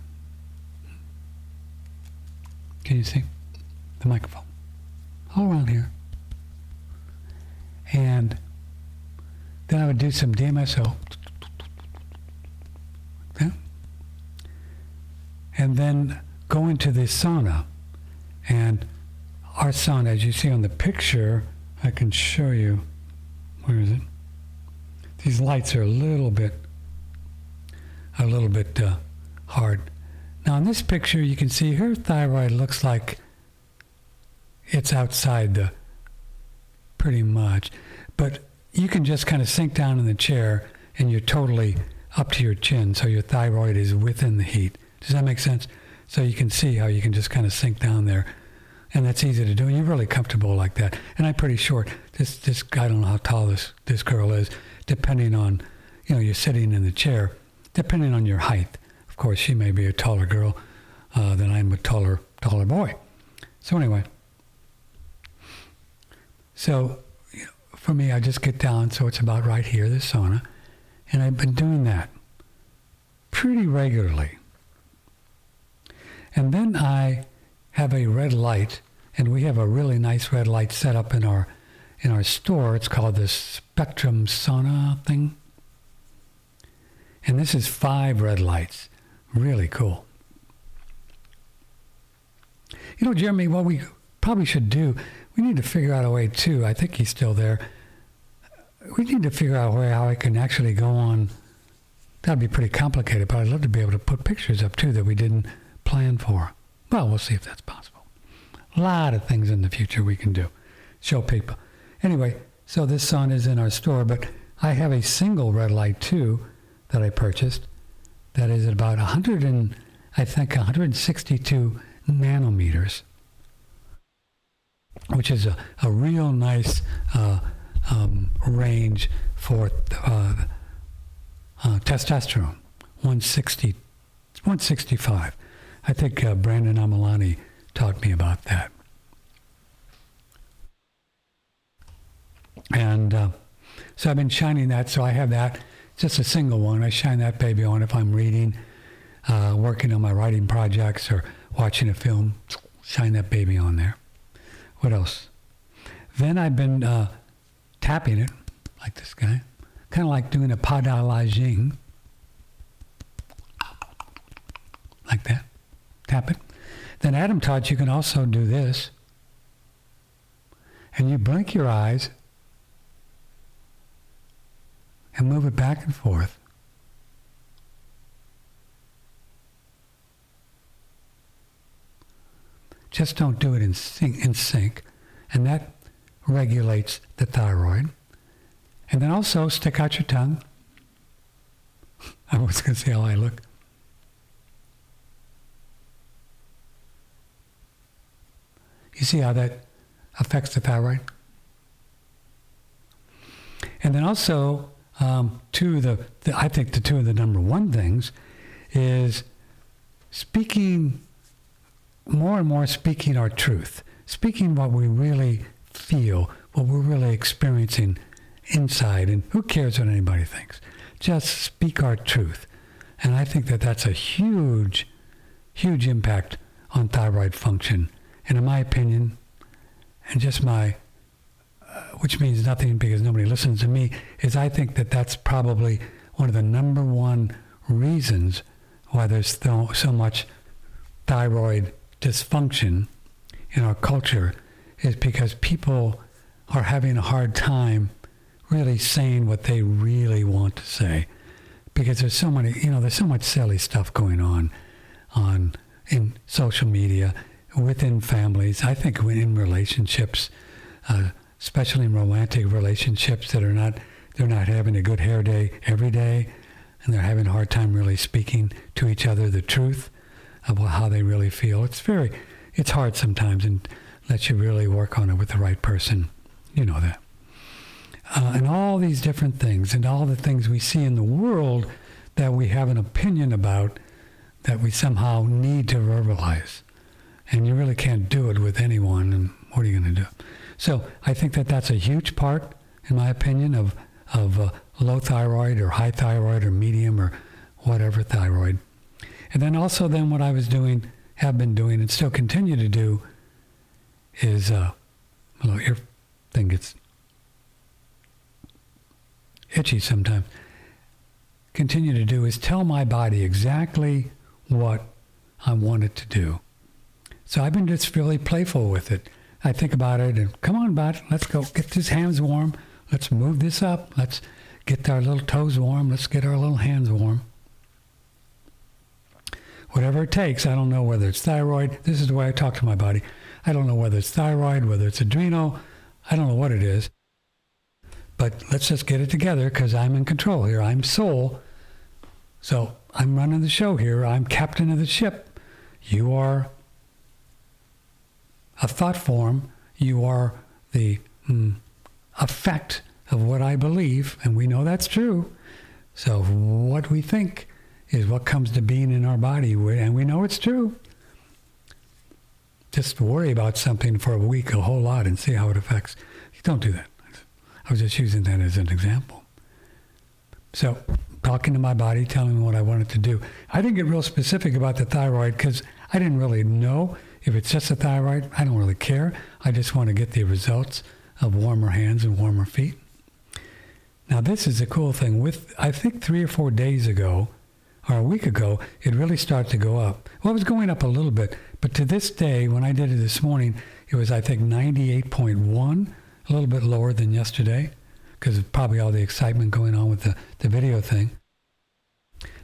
Can you see the microphone? All around here. And then I would do some DMSO. Okay. And then go into the sauna. And our sauna, as you see on the picture, I can show you. Where is it? These lights are a little bit hard. Now in this picture, you can see her thyroid looks like it's outside pretty much, but you can just kind of sink down in the chair and you're totally up to your chin, so your thyroid is within the heat. Does that make sense? So you can see how you can just kind of sink down there, and that's easy to do. And you're really comfortable like that. And I'm pretty short. This I don't know how tall this girl is, depending on, you're sitting in the chair, depending on your height. Of course, she may be a taller girl than I'm a taller boy. So anyway, for me, I just get down, so it's about right here, this sauna, and I've been doing that pretty regularly. And then I have a red light, and we have a really nice red light set up in our store. It's called the Spectrum Sauna thing. And this is 5 red lights. Really cool. Jeremy, what we probably should do, we need to figure out a way too. I think he's still there. We need to figure out a way how I can actually go on. That'd be pretty complicated, but I'd love to be able to put pictures up too that we didn't plan for. Well, we'll see if that's possible. A lot of things in the future we can do. Show people. Anyway, so this sauna is in our store, but I have a single red light too that I purchased that is about 162 nanometers, which is a real nice range for testosterone, 165. I think Brandon Amalani taught me about that. And so I've been shining that, so I have that, just a single one. I shine that baby on if I'm reading, working on my writing projects or watching a film, shine that baby on there. What else? Then I've been tapping it, like this guy, kind of like doing a pas de la jing, like that. Tap it. Then Adam taught you can also do this, and you blink your eyes and move it back and forth. Just don't do it in sync, and that regulates the thyroid. And then also stick out your tongue. I was going to see how I look. You see how that affects the thyroid? And then also, I think the two of the number one things is speaking more and more, speaking our truth, speaking what we really feel, what we're really experiencing inside, and who cares what anybody thinks? Just speak our truth. And I think that that's a huge, huge impact on thyroid function. And in my opinion, and just my, which means nothing because nobody listens to me, is I think that that's probably one of the number one reasons why there's so much thyroid dysfunction in our culture, is because people are having a hard time really saying what they really want to say, because there's so much silly stuff going on in social media, within families. I think in relationships, especially in romantic relationships that they're not having a good hair day every day, and they're having a hard time really speaking to each other the truth about how they really feel. It's hard sometimes, and let you really work on it with the right person. You know that. and all these different things, and all the things we see in the world that we have an opinion about, that we somehow need to verbalize. And you really can't do it with anyone, and what are you going to do? So I think that that's a huge part, in my opinion, of low thyroid or high thyroid or medium or whatever thyroid. And then also then what I was doing, have been doing, and still continue to do is, well, your thing gets itchy sometimes. Continue to do is tell my body exactly what I want it to do. So I've been just really playful with it. I think about it and come on, bud, let's go get these hands warm. Let's move this up. Let's get our little toes warm. Let's get our little hands warm. Whatever it takes. I don't know whether it's thyroid. This is the way I talk to my body. I don't know whether it's thyroid, whether it's adrenal. I don't know what it is. But let's just get it together because I'm in control here. I'm soul. So I'm running the show here. I'm captain of the ship. You are a thought form. You are the effect of what I believe, and we know that's true. So what we think is what comes to being in our body, and we know it's true. Just worry about something for a week a whole lot and see how it affects. Don't do that. I was just using that as an example. So talking to my body, telling me what I wanted to do. I didn't get real specific about the thyroid because I didn't really know if it's just a thyroid. I don't really care. I just want to get the results of warmer hands and warmer feet. Now this is the cool thing. With, I think 3 or 4 days ago, or a week ago, it really started to go up. Well, it was going up a little bit, but to this day, when I did it this morning, it was, I think, 98.1, a little bit lower than yesterday, because of probably all the excitement going on with the video thing.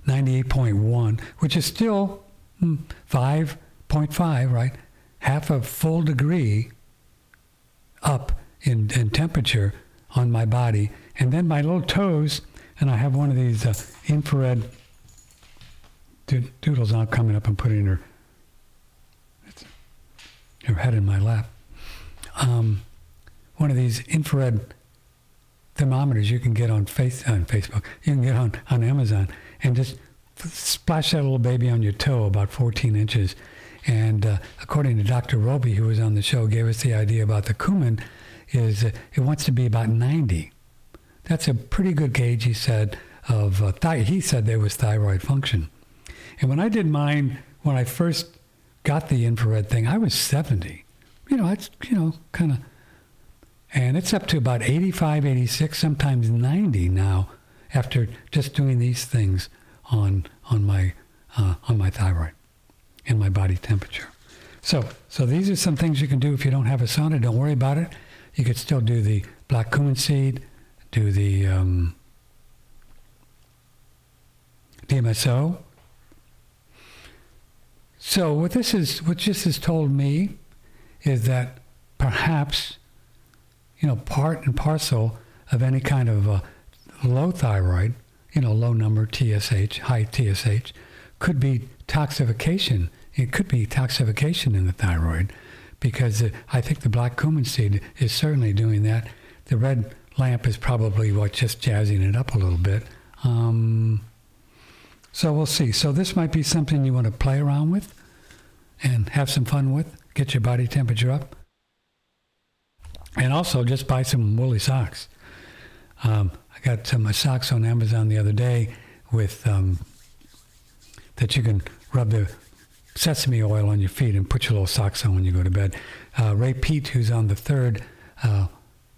98.1, which is still 5.5, right? Half a full degree up in temperature on my body. And then my little toes, and I have one of these infrared Doodle's now coming up and putting her head in my lap. One of these infrared thermometers you can get on Facebook. You can get on Amazon, and just splash that little baby on your toe about 14 inches. And according to Dr. Roby, who was on the show, gave us the idea about the cumin, is it wants to be about 90. That's a pretty good gauge, he said, of he said there was thyroid function. And when I did mine, when I first got the infrared thing, I was 70. That's, kind of, and it's up to about 85, 86, sometimes 90 now after just doing these things on my thyroid and my body temperature. So these are some things you can do if you don't have a sauna. Don't worry about it. You could still do the black cumin seed, do the DMSO. So what this has told me is that perhaps, part and parcel of any kind of low thyroid, low number TSH, high TSH, could be toxification. It could be toxification in the thyroid, because I think the black cumin seed is certainly doing that. The red lamp is probably just jazzing it up a little bit. So we'll see. So this might be something you want to play around with and have some fun with, get your body temperature up. And also just buy some woolly socks. I got some socks on Amazon the other day with that you can rub the sesame oil on your feet and put your little socks on when you go to bed. Ray Pete, who's on the third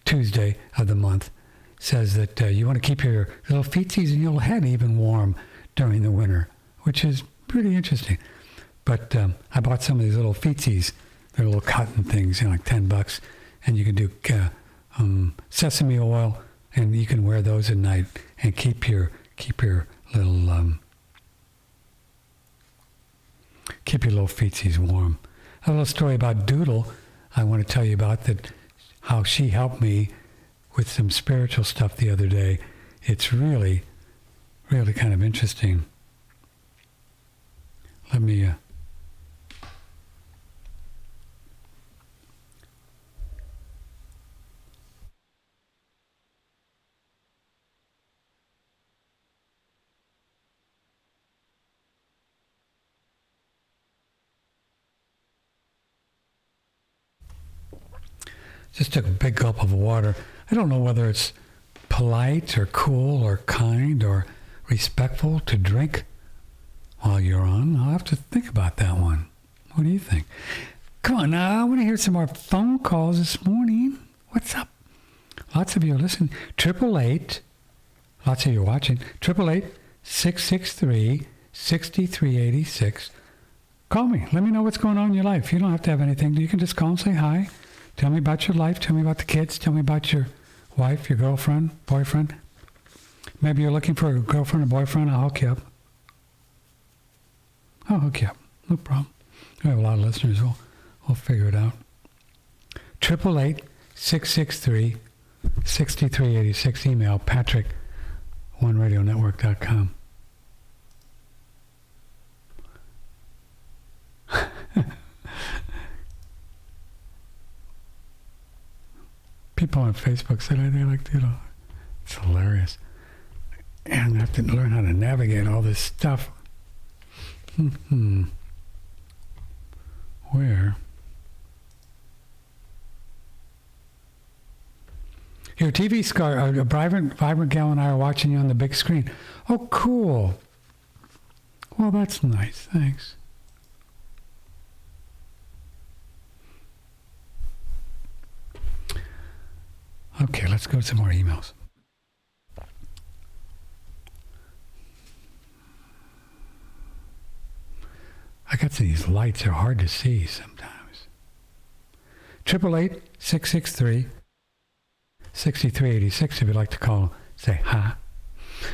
Tuesday of the month, says that you want to keep your little feetsies and your head even warm during the winter, which is pretty interesting. But I bought some of these little feetsies. They're little cotton things, like $10, and you can do sesame oil, and you can wear those at night and keep your little feetsies warm. A little story about Doodle I want to tell you about, that how she helped me with some spiritual stuff the other day. It's really, really kind of interesting. Let me Just took a big gulp of water. I don't know whether it's polite or cool or kind or respectful to drink while you're on. I'll have to think about that one. What do you think? Come on now, I want to hear some more phone calls this morning. What's up? Lots of you are listening. 888, lots of you are watching. 888-663-6386. Call me. Let me know what's going on in your life. You don't have to have anything. You can just call and say hi. Tell me about your life. Tell me about the kids. Tell me about your wife, your girlfriend, boyfriend. Maybe you're looking for a girlfriend or boyfriend. I'll hook you up. I'll hook you up. No problem. We have a lot of listeners. We'll figure it out. 888-663-6386. Email Patrick, oneradionetwork.com. People on Facebook said they like, it's hilarious. And I have to learn how to navigate all this stuff. Where? Your TV star, Vibrant Gal and I are watching you on the big screen. Oh, cool. Well, that's nice. Thanks. Okay, let's go to some more emails. I got these lights are hard to see sometimes. 888-663-6386 if you'd like to call, say hi.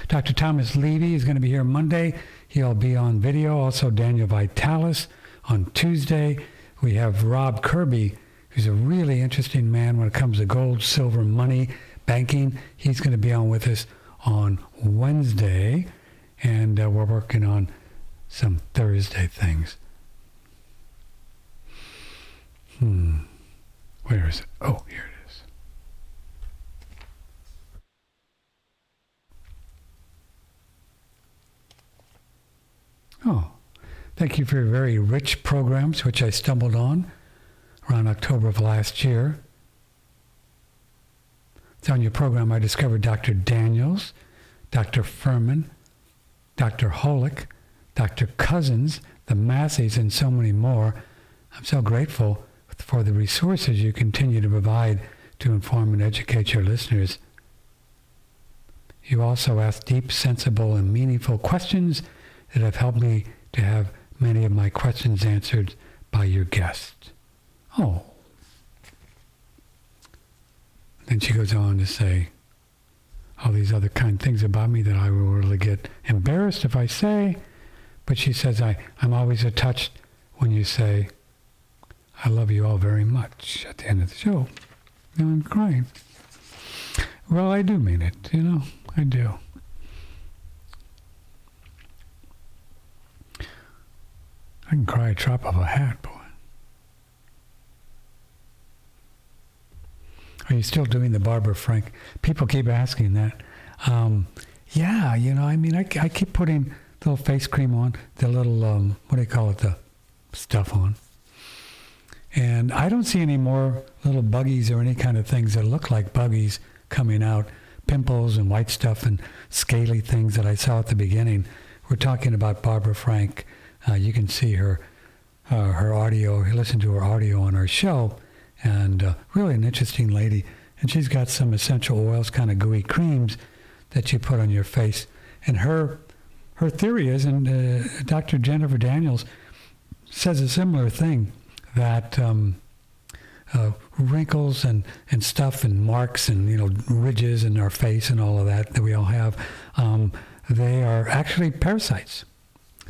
Dr. Thomas Levy is going to be here Monday. He'll be on video. Also Daniel Vitalis on Tuesday. We have Rob Kirby, who's a really interesting man when it comes to gold, silver, money, banking. He's going to be on with us on Wednesday, and we're working on some Thursday things. Where is it? Oh, here it is. Oh, thank you for your very rich programs, which I stumbled on around October of last year. So on your program, I discovered Dr. Daniels, Dr. Furman, Dr. Holick, Dr. Cousins, the Masseys, and so many more. I'm so grateful for the resources you continue to provide to inform and educate your listeners. You also ask deep, sensible, and meaningful questions that have helped me to have many of my questions answered by your guests. Oh. Then she goes on to say all these other kind things about me that I will really get embarrassed if I say. But she says, I'm always touched when you say, I love you all very much at the end of the show. And I'm crying. Well, I do mean it, I do. I can cry a drop of a hat, boy. Are you still doing the Barbara Frank? People keep asking that. Yeah, I keep putting the little face cream on, the little, what do you call it, the stuff on. And I don't see any more little buggies or any kind of things that look like buggies coming out, pimples and white stuff and scaly things that I saw at the beginning. We're talking about Barbara Frank. You can see her audio, listen to her audio on our show, and really an interesting lady. And she's got some essential oils, kind of gooey creams that you put on your face. And her theory is, and Dr. Jennifer Daniels says a similar thing, that wrinkles and stuff and marks and ridges in our face and all of that we all have, they are actually parasites.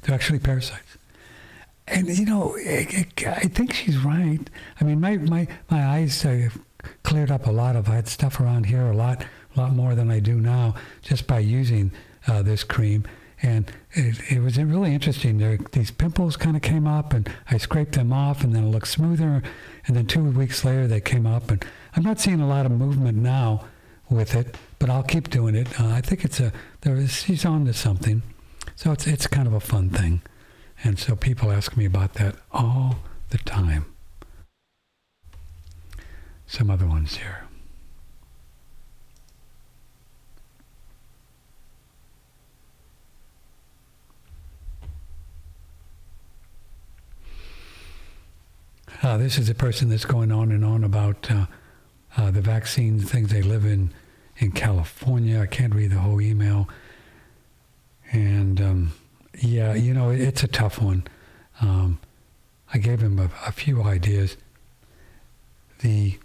They're actually parasites. And I think she's right. I mean, my eyes cleared up a lot. I had stuff around here a lot more than I do now just by using this cream. And it was really interesting. These pimples kind of came up, and I scraped them off, and then it looked smoother. And then 2 weeks later, they came up. And I'm not seeing a lot of movement now with it, but I'll keep doing it. I think she's on to something. So it's kind of a fun thing. And so people ask me about that all the time. some other ones here. This is a person that's going on and on about the vaccine things. They live in California. I can't read the whole email. And yeah, you know, it's a tough one. I gave him a few ideas. The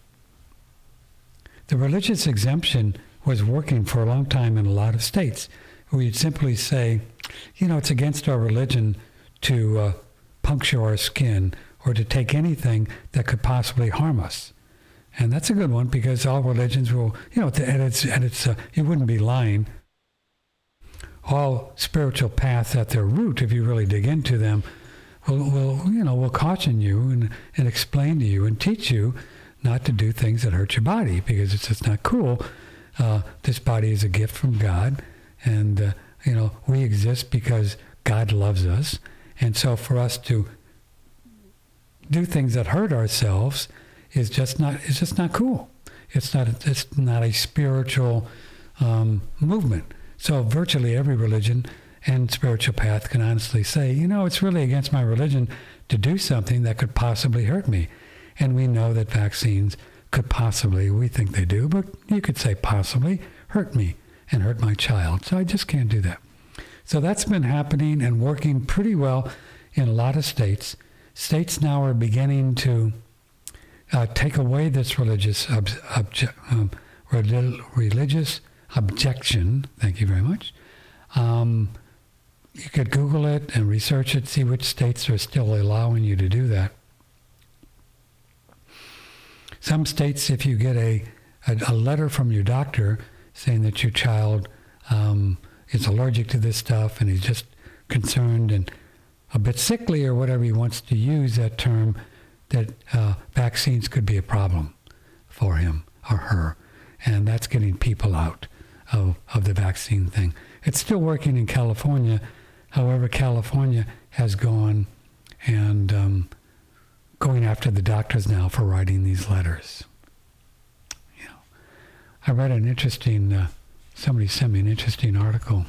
religious exemption was working for a long time in a lot of states. We'd simply say, you know, it's against our religion to puncture our skin or to take anything that could possibly harm us. And that's a good one because all religions will, you know, you wouldn't be lying. All spiritual paths at their root, if you really dig into them, will caution you and explain to you and teach you not to do things that hurt your body because it's just not cool. This body is a gift from God, and we exist because God loves us. And so for us to do things that hurt ourselves is just not cool. It's not a spiritual movement. So virtually every religion and spiritual path can honestly say, you know, it's really against my religion to do something that could possibly hurt me. And we know that vaccines could possibly, we think they do, but you could say possibly hurt me and hurt my child. So I just can't do that. So that's been happening and working pretty well in a lot of states. States now are beginning to take away this religious objection. Thank you very much. You could Google it and research it, see which states are still allowing you to do that. Some states, if you get a letter from your doctor saying that your child is allergic to this stuff and he's just concerned and a bit sickly or whatever he wants to use that term, that vaccines could be a problem for him or her. And that's getting people out of the vaccine thing. It's still working in California. However, California has gone and going after the doctors now for writing these letters. You know, I read an interesting, somebody sent me an interesting article.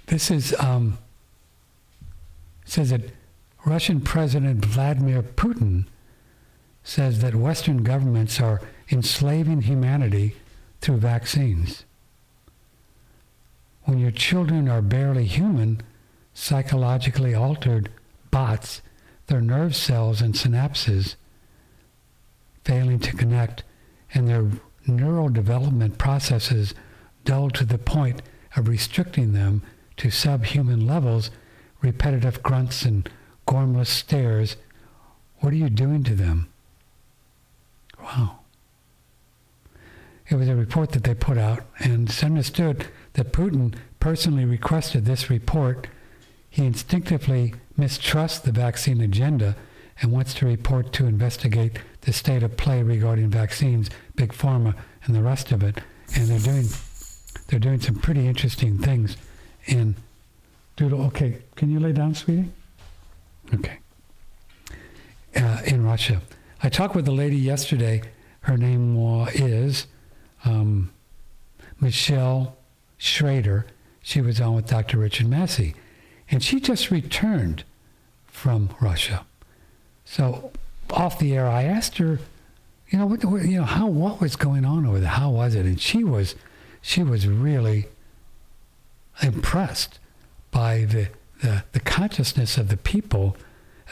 This is, says that Russian President Vladimir Putin says that Western governments are enslaving humanity through vaccines. When your children are barely human, psychologically altered bots, their nerve cells and synapses failing to connect, and their neural development processes dulled to the point of restricting them to subhuman levels, repetitive grunts and gormless stares. What are you doing to them? Wow. It was a report that they put out, and it's understood that Putin personally requested this report. He instinctively mistrusts the vaccine agenda and wants to report to investigate the state of play regarding vaccines, big pharma, and the rest of it. And they're doing some pretty interesting things in Doodle. Okay, can you lay down, sweetie? Okay. In Russia. I talked with a lady yesterday. Her name is Michelle Schrader. She was on with Dr. Richard Massey. And she just returned from Russia. So off the air, I asked her, what was going on over there? How was it? And she was really impressed by the consciousness of the people,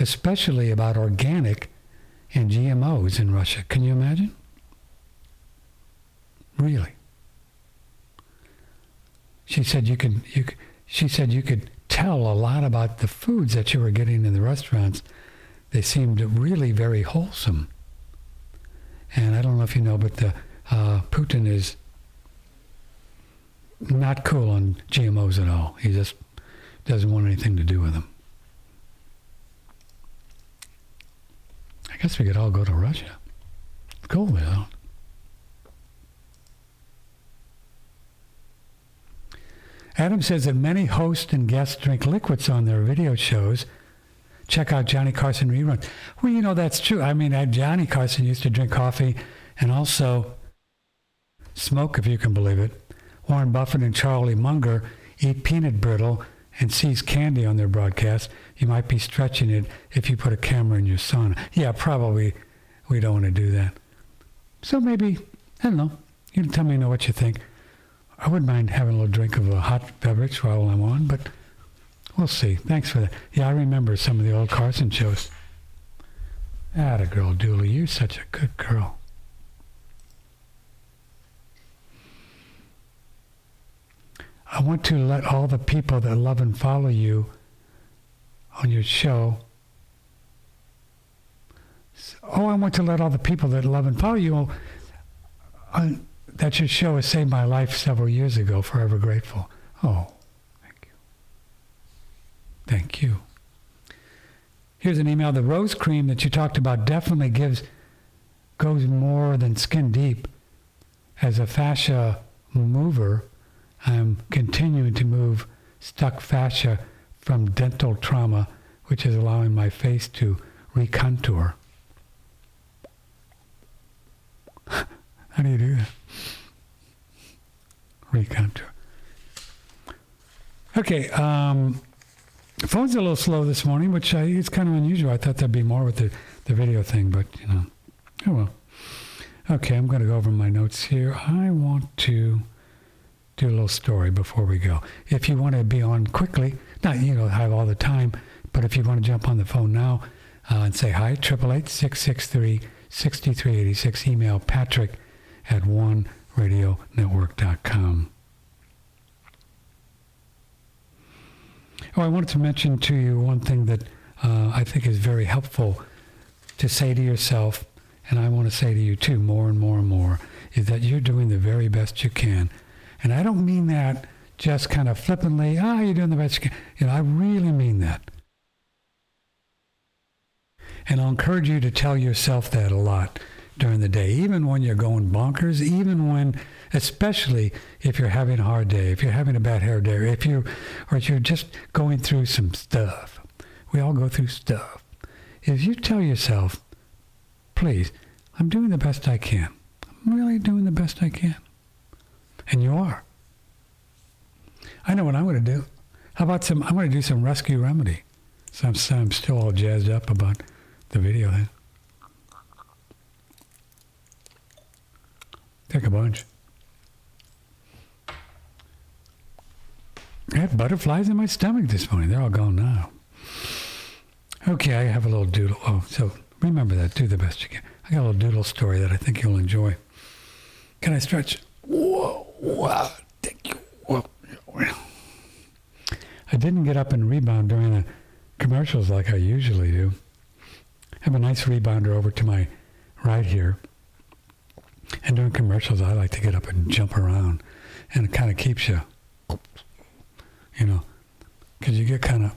especially about organic and GMOs in Russia. Can you imagine? Really. She said you could tell a lot about the foods that you were getting in the restaurants. They seemed really very wholesome. And I don't know if you know, but Putin is not cool on GMOs at all. He just doesn't want anything to do with them. I guess we could all go to Russia. Cool, though. Adam says that many hosts and guests drink liquids on their video shows. Check out Johnny Carson reruns. Well, you know, that's true. I mean, Johnny Carson used to drink coffee and also smoke, if you can believe it. Warren Buffett and Charlie Munger eat peanut brittle and sees candy on their broadcast. You might be stretching it if you put a camera in your sauna. Yeah, probably we don't want to do that. So maybe, I don't know, you can tell me what you think. I wouldn't mind having a little drink of a hot beverage while I'm on, but we'll see. Thanks for that. Yeah, I remember some of the old Carson shows. Atta girl, Dooley, you're such a good girl. I want to let all the people that love and follow you on your show. Oh, I want to let all the people that love and follow you that your show has saved my life several years ago. Forever grateful. Oh, thank you. Thank you. Here's an email. The rose cream that you talked about definitely goes more than skin deep. As a fascia mover, I'm continuing to move stuck fascia from dental trauma, which is allowing my face to recontour. How do you do that? Recontour. Okay, phone's a little slow this morning, which it's kind of unusual. I thought there'd be more with the video thing, but, you know, oh well. Okay, I'm going to go over my notes here. I want to do a little story before we go. If you want to be on quickly, not, you know, have all the time, but if you want to jump on the phone now and say hi, 888-663-6386, email patrick@oneradionetwork.com. Oh, I wanted to mention to you one thing that I think is very helpful to say to yourself, and I want to say to you too, more and more and more, is that you're doing the very best you can. And I don't mean that just kind of flippantly, you're doing the best you can. You know, I really mean that. And I'll encourage you to tell yourself that a lot during the day, even when you're going bonkers, even when, especially if you're having a hard day, if you're having a bad hair day, or if you're just going through some stuff. We all go through stuff. If you tell yourself, please, I'm doing the best I can. I'm really doing the best I can. And you are. I know what I'm going to do. How about I'm going to do some rescue remedy. So I'm still all jazzed up about the video thing. Take a bunch. I had butterflies in my stomach this morning. They're all gone now. Okay, I have a little doodle. Oh, so remember that. Do the best you can. I got a little doodle story that I think you'll enjoy. Can I stretch? Whoa, wow, thank you. Whoa. I didn't get up and rebound during the commercials like I usually do. I have a nice rebounder over to my right here. And during commercials, I like to get up and jump around. And it kind of keeps you, you know, because you get kind of,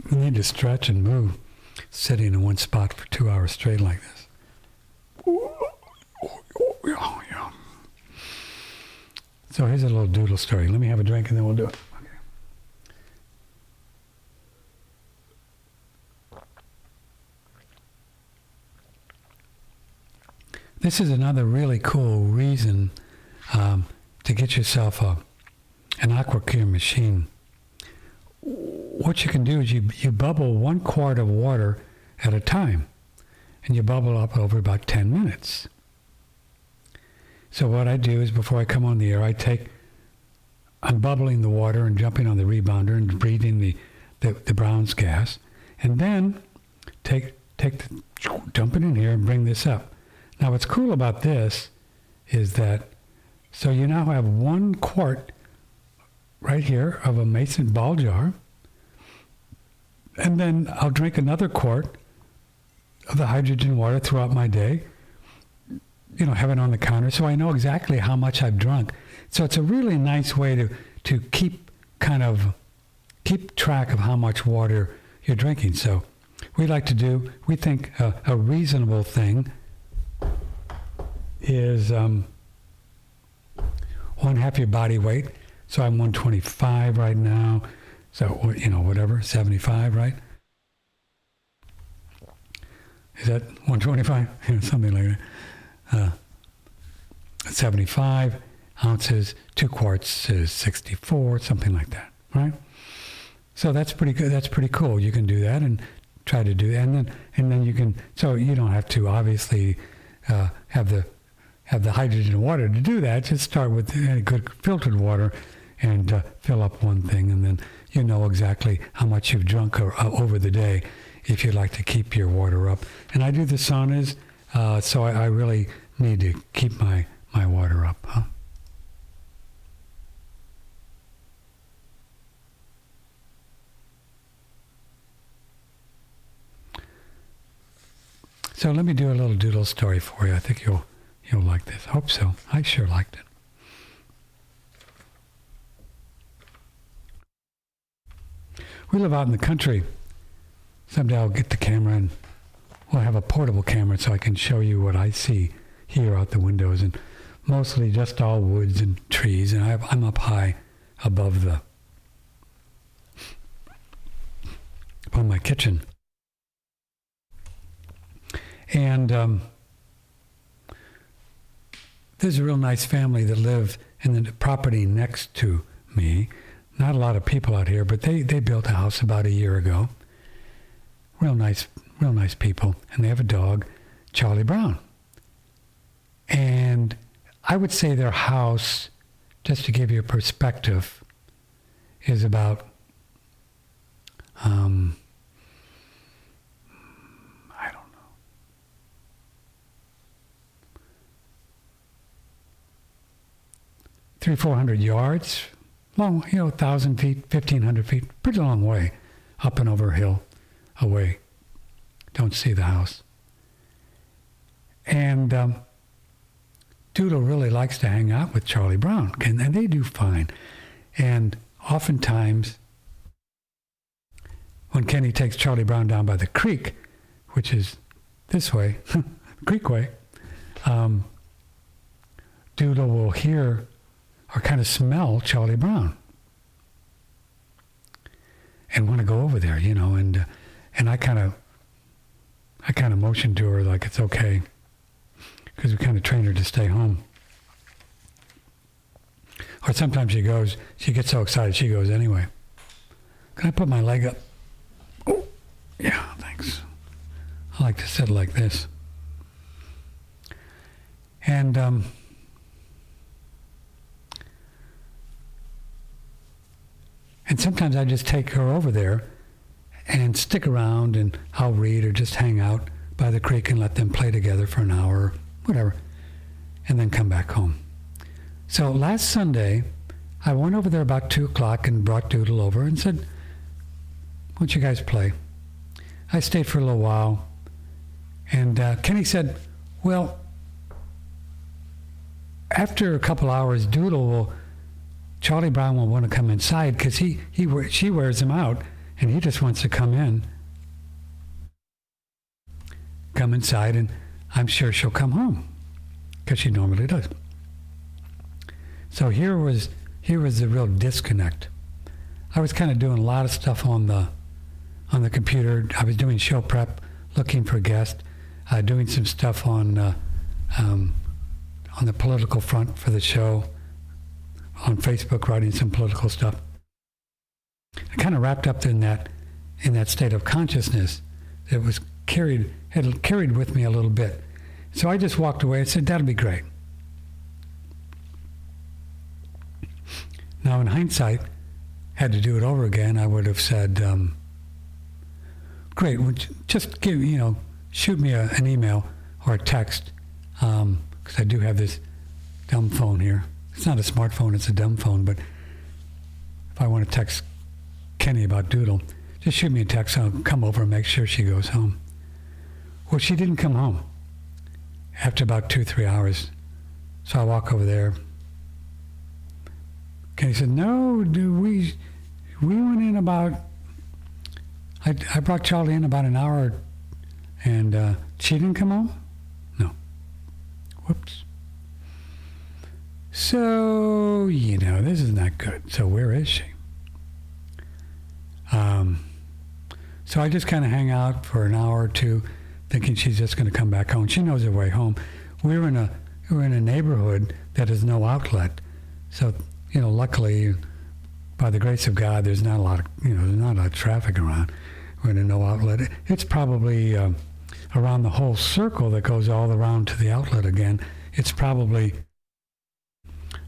you need to stretch and move sitting in one spot for 2 hours straight like this. So here's a little doodle story. Let me have a drink and then we'll do it. Okay. This is another really cool reason to get yourself an AquaCure machine. What you can do is you bubble 1 quart of water at a time, and you bubble up over about 10 minutes. So what I do is before I come on the air, I'm bubbling the water and jumping on the rebounder and breathing the Brown's gas, and then dump it in here and bring this up. Now what's cool about this is that, so you now have 1 quart right here of a mason ball jar, and then I'll drink another quart of the hydrogen water throughout my day, you know, have it on the counter so I know exactly how much I've drunk. So it's a really nice way to keep track of how much water you're drinking. So we think a reasonable thing is 1/2 your body weight. So I'm 125 right now. So, whatever, 75, right? Is that 125? Something like that. 75 ounces, 2 quarts is 64, something like that, right? So that's pretty good. That's pretty cool. You can do that and try to do that, and then you can. So you don't have to obviously have the hydrogen water to do that. Just start with good filtered water and fill up one thing, and then you know exactly how much you've drunk over the day if you like to keep your water up. And I do the saunas, so I really need to keep my water up. Huh? So let me do a little doodle story for you. I think you'll like this. Hope so. I sure liked it. We live out in the country. Someday I'll get the camera and we'll have a portable camera so I can show you what I see here out the windows, and mostly just all woods and trees. And I'm up high above my kitchen. And there's a real nice family that live in the property next to me. Not a lot of people out here, but they built a house about a year ago. Real nice people. And they have a dog, Charlie Brown. And I would say their house, just to give you a perspective, is about, 300-400 yards, long, 1,000 feet, 1,500 feet, pretty long way, up and over a hill, away. Don't see the house. And Doodle really likes to hang out with Charlie Brown, and they do fine. And oftentimes, when Kenny takes Charlie Brown down by the creek, which is this way, creek way, Doodle will hear or kind of smell Charlie Brown and want to go over there, and I kind of motioned to her like it's okay, because we kind of trained her to stay home. Or sometimes she gets so excited she goes anyway. Can I put my leg up? Oh, yeah, thanks. I like to sit like this. And sometimes I just take her over there and stick around, and I'll read or just hang out by the creek and let them play together for an hour, whatever, and then come back home. So last Sunday, I went over there about 2 o'clock and brought Doodle over and said, "Why don't you guys play?" I stayed for a little while, and Kenny said, "Well, after a couple hours, Charlie Brown will want to come inside because she wears him out, and he just wants to come inside, and I'm sure she'll come home because she normally does." So here was the real disconnect. I was kind of doing a lot of stuff on the computer. I was doing show prep, looking for guests, doing some stuff on the political front for the show. On Facebook, writing some political stuff. I kind of wrapped up in that state of consciousness that had carried with me a little bit. So I just walked away and said, "That'll be great." Now, in hindsight, had to do it over again, I would have said, "Great, just shoot me an email or a text, because I do have this dumb phone here. It's not a smartphone, it's a dumb phone, but if I want to text Kenny about Doodle, just shoot me a text. I'll come over and make sure she goes home." Well, she didn't come home after about 2-3 hours. So I walk over there. Kenny said, "No, dude, we went in about, I brought Charlie in about an hour, and she didn't come home?" No. Whoops. So, this is not good. So where is she? So I just kind of hang out for an hour or two, thinking she's just going to come back home. She knows her way home. We're in a neighborhood that has no outlet. So, luckily, by the grace of God, there's not a lot of traffic around. We're in a no outlet. It's probably around the whole circle that goes all around to the outlet again. It's probably,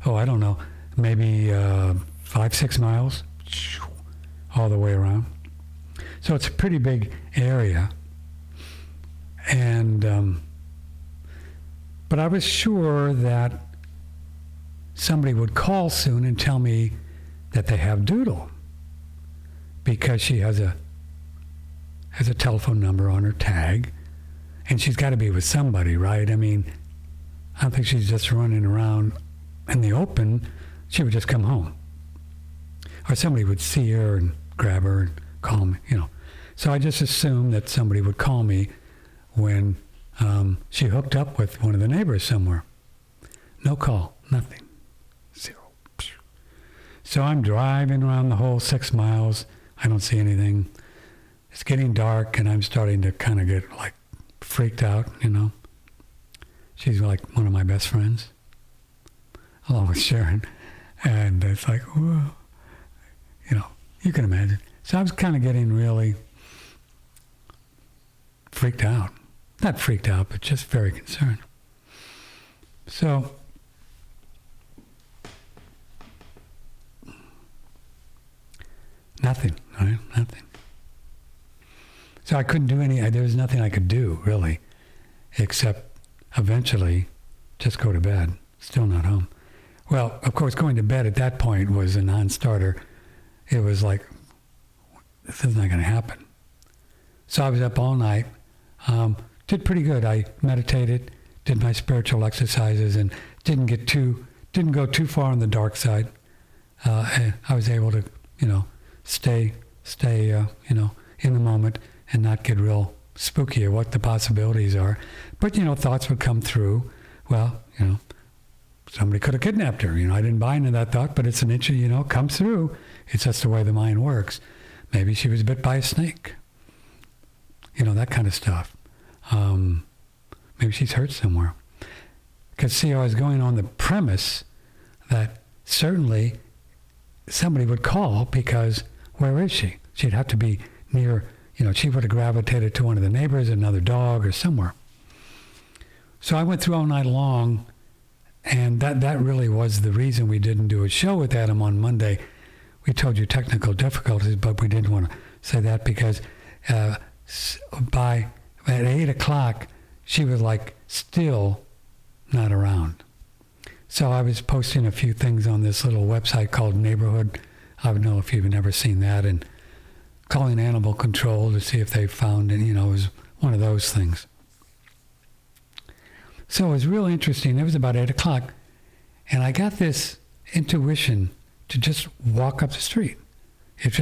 I don't know, maybe 5-6 miles all the way around. So it's a pretty big area. And, but I was sure that somebody would call soon and tell me that they have Doodle, because she has a telephone number on her tag, and she's got to be with somebody, right? I mean, I don't think she's just running around in the open. She would just come home, or somebody would see her and grab her and call me, So I just assumed that somebody would call me when she hooked up with one of the neighbors somewhere. No call, nothing, 0. So I'm driving around the whole 6 miles. I don't see anything. It's getting dark, and I'm starting to kind of get freaked out, She's like one of my best friends, along with Sharon. And it's like, whoa, you can imagine. So I was kind of getting really freaked out. Not freaked out, but just very concerned. So nothing, right? Nothing. So I couldn't do there was nothing I could do, really, except eventually just go to bed. Still not home. Well, of course, going to bed at that point was a non-starter. It was like, this is not going to happen. So I was up all night. Did pretty good. I meditated, did my spiritual exercises, and didn't go too far on the dark side. I was able to, stay, in the moment and not get real spooky at what the possibilities are. But, thoughts would come through. Well, somebody could have kidnapped her. I didn't buy into that thought, but it's an itch, comes through. It's just the way the mind works. Maybe she was bit by a snake. That kind of stuff. Maybe she's hurt somewhere. Because, see, I was going on the premise that certainly somebody would call, because where is she? She'd have to be near, she would have gravitated to one of the neighbors, another dog, or somewhere. So I went through all night long, and that really was the reason we didn't do a show with Adam on Monday. We told you technical difficulties, but we didn't want to say that because at 8 o'clock, she was still not around. So I was posting a few things on this little website called Neighborhood. I don't know if you've never seen that, and calling animal control to see if they found it, it was one of those things. So it was real interesting. It was about 8 o'clock, and I got this intuition to just walk up the street. It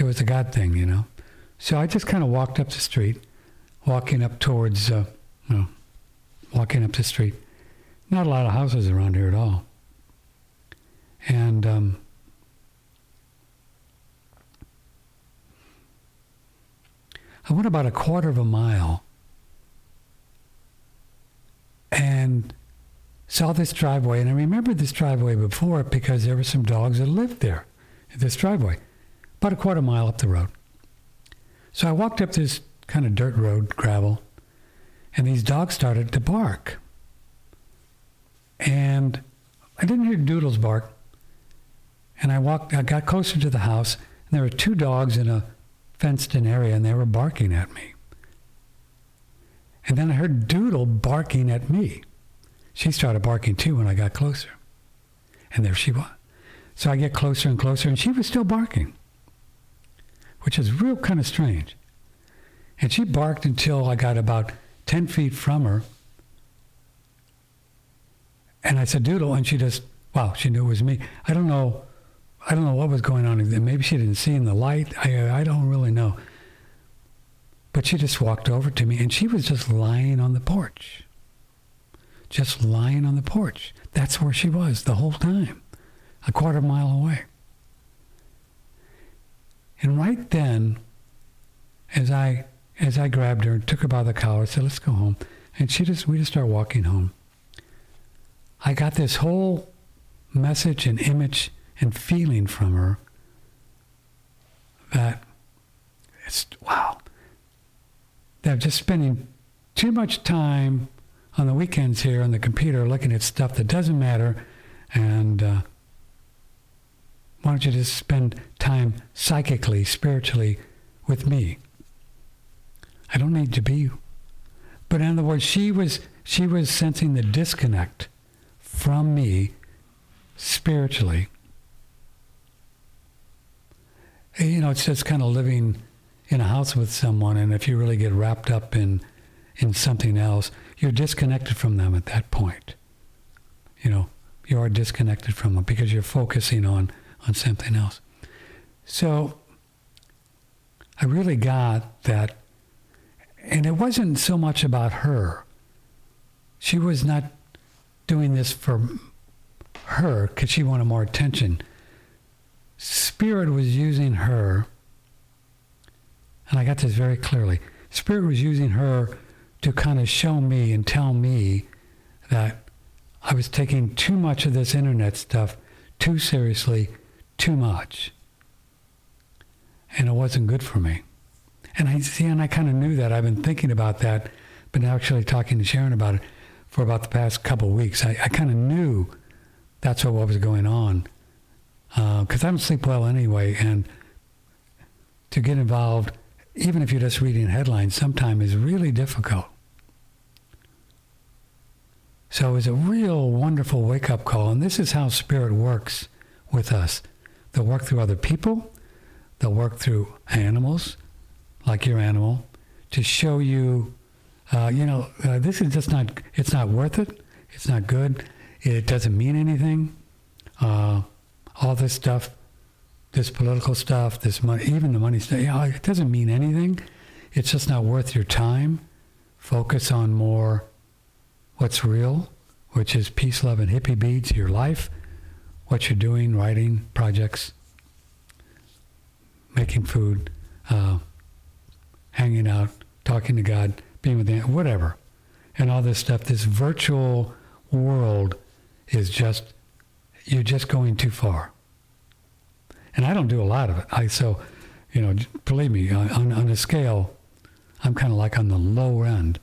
was a God thing, So I just kind of walked up the street, walking up towards, walking up the street. Not a lot of houses around here at all. And I went about a quarter of a mile and saw this driveway. And I remembered this driveway before because there were some dogs that lived there in this driveway, about a quarter mile up the road. So I walked up this kind of dirt road, gravel, and these dogs started to bark. And I didn't hear Doodles bark. And I got closer to the house, and there were 2 dogs in a fenced-in area, and they were barking at me. And then I heard Doodle barking at me. She started barking too when I got closer. And there she was. So I get closer and closer, and she was still barking, which is real kind of strange. And she barked until I got about 10 feet from her. And I said, Doodle, and she just, wow, she knew it was me. I don't know what was going on. Maybe she didn't see in the light. I don't really know. But she just walked over to me, and she was just lying on the porch. Just lying on the porch. that's where she was the whole time, a quarter mile away. And right then, as I grabbed her and took her by the collar, I said, let's go home. And we just started walking home. I got this whole message and image and feeling from her that that just spending too much time on the weekends here on the computer looking at stuff that doesn't matter, and why don't you just spend time psychically, spiritually with me? I don't need to be. But in other words, she was sensing the disconnect from me spiritually. It's just kind of living in a house with someone, and if you really get wrapped up in something else, you're disconnected from them at that point. You are disconnected from them because you're focusing on something else. So I really got that, and it wasn't so much about her. She was not doing this for her because she wanted more attention. Spirit was using her, and I got this very clearly. Spirit was using her to kind of show me and tell me that I was taking too much of this internet stuff too seriously, too much. And it wasn't good for me. And I kind of knew that. I've been thinking about that, been actually talking to Sharon about it for about the past couple of weeks. I kind of knew that's what was going on. Because I don't sleep well anyway, and to get involved, even if you're just reading headlines, sometimes is really difficult. So it was a real wonderful wake-up call, and this is how Spirit works with us. They'll work through other people, they'll work through animals, like your animal, to show you, this is just not, it's not worth it, it's not good, it doesn't mean anything. All this stuff, this political stuff, this money, even the money stuff, it doesn't mean anything. It's just not worth your time. Focus on more what's real, which is peace, love, and hippie beads, your life, what you're doing, writing, projects, making food, hanging out, talking to God, being with them, whatever. And all this stuff, this virtual world is just, you're just going too far. And I don't do a lot of it. Believe me, on a scale, I'm kind of like on the low end.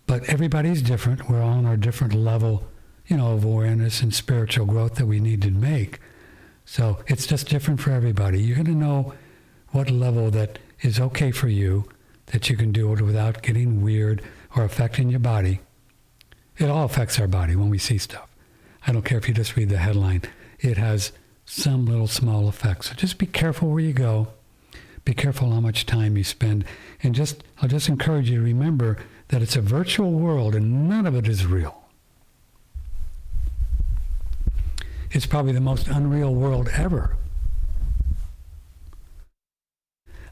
But everybody's different. We're all on our different level, of awareness and spiritual growth that we need to make. So it's just different for everybody. You're going to know what level that is okay for you, that you can do it without getting weird or affecting your body. It all affects our body when we see stuff. I don't care if you just read the headline. It has some little small effects. So just be careful where you go. Be careful how much time you spend. And I'll just encourage you to remember that it's a virtual world and none of it is real. It's probably the most unreal world ever.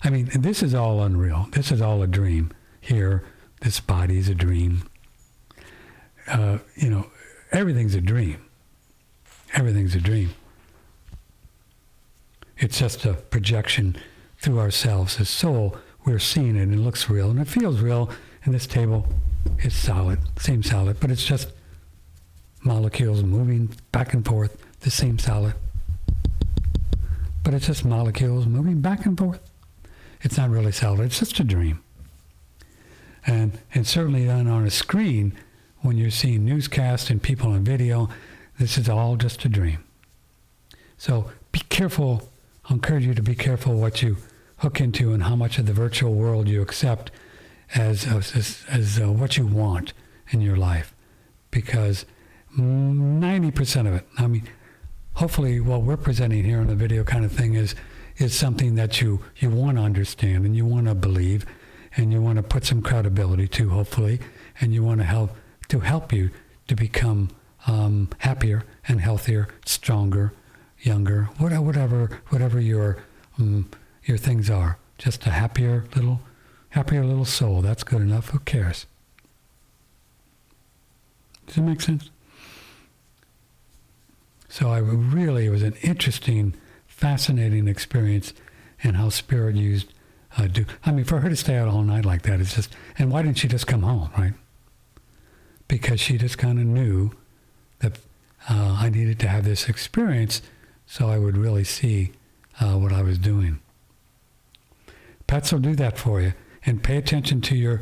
I mean, this is all unreal. This is all a dream. Here, this body is a dream. Everything's a dream. Everything's a dream. It's just a projection through ourselves. As soul, we're seeing it and it looks real and it feels real. And this table is solid, seems solid, but it's just molecules moving back and forth, the same solid. But it's just molecules moving back and forth. It's not really solid, it's just a dream. And certainly then on a screen, when you're seeing newscasts and people on video, this is all just a dream. So be careful. I encourage you to be careful what you hook into and how much of the virtual world you accept as what you want in your life. Because 90% of it, I mean, hopefully what we're presenting here on the video kind of thing is something that you want to understand and you want to believe and you want to put some credibility to, hopefully, and you want to help you to become happier and healthier, stronger, younger, whatever your things are. Just a happier little soul. That's good enough. Who cares? Does it make sense? So it was an interesting, fascinating experience, and how Spirit used for her to stay out all night like that, it's just, and why didn't she just come home, right? Because she just kind of knew that I needed to have this experience so I would really see what I was doing. Pets will do that for you, and pay attention to your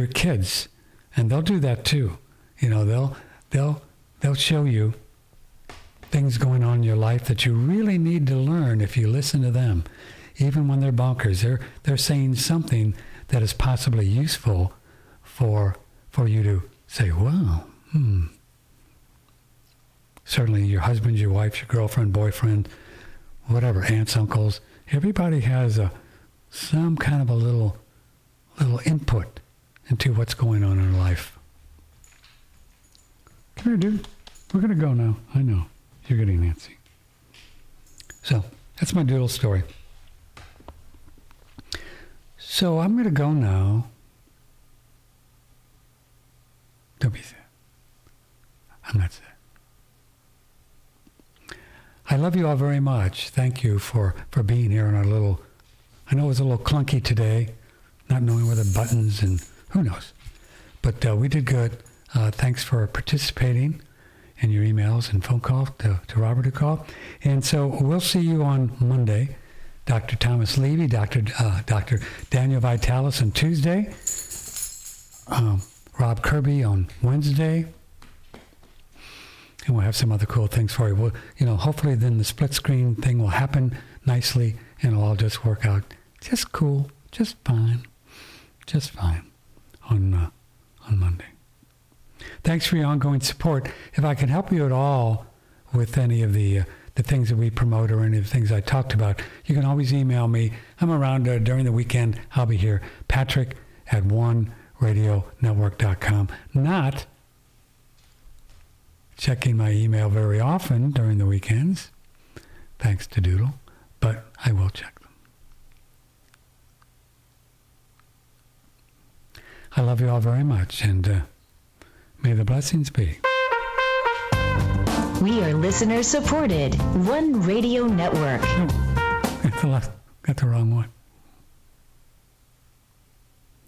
kids, and they'll do that too. They'll show you things going on in your life that you really need to learn if you listen to them. Even when they're bonkers, they're saying something that is possibly useful for you to say, wow, Certainly your husband, your wife, your girlfriend, boyfriend, whatever, aunts, uncles, everybody has some kind of a little input into what's going on in life. Come here, dude. We're going to go now. I know. You're getting antsy. So that's my doodle story. So I'm going to go now. Don't be sad. I'm not sad. I love you all very much. Thank you for being here on our little, I know it was a little clunky today, not knowing where the buttons and who knows. But we did good. Thanks for participating in your emails and phone calls to Robert who called. And so we'll see you on Monday. Dr. Thomas Levy, Dr. Daniel Vitalis on Tuesday, Rob Kirby on Wednesday, and we'll have some other cool things for you. We'll, hopefully then the split screen thing will happen nicely, and it'll all just work out just cool, just fine on Monday. Thanks for your ongoing support. If I can help you at all with any of the things that we promote or any of the things I talked about, you can always email me. I'm around during the weekend. I'll be here. Patrick@oneradionetwork.com. Not checking my email very often during the weekends, thanks to Doodle, but I will check them. I love you all very much, and may the blessings be. We are listener supported. One Radio Network. Got the wrong one.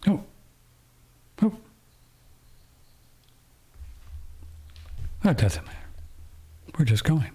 Oh. That doesn't matter. We're just going.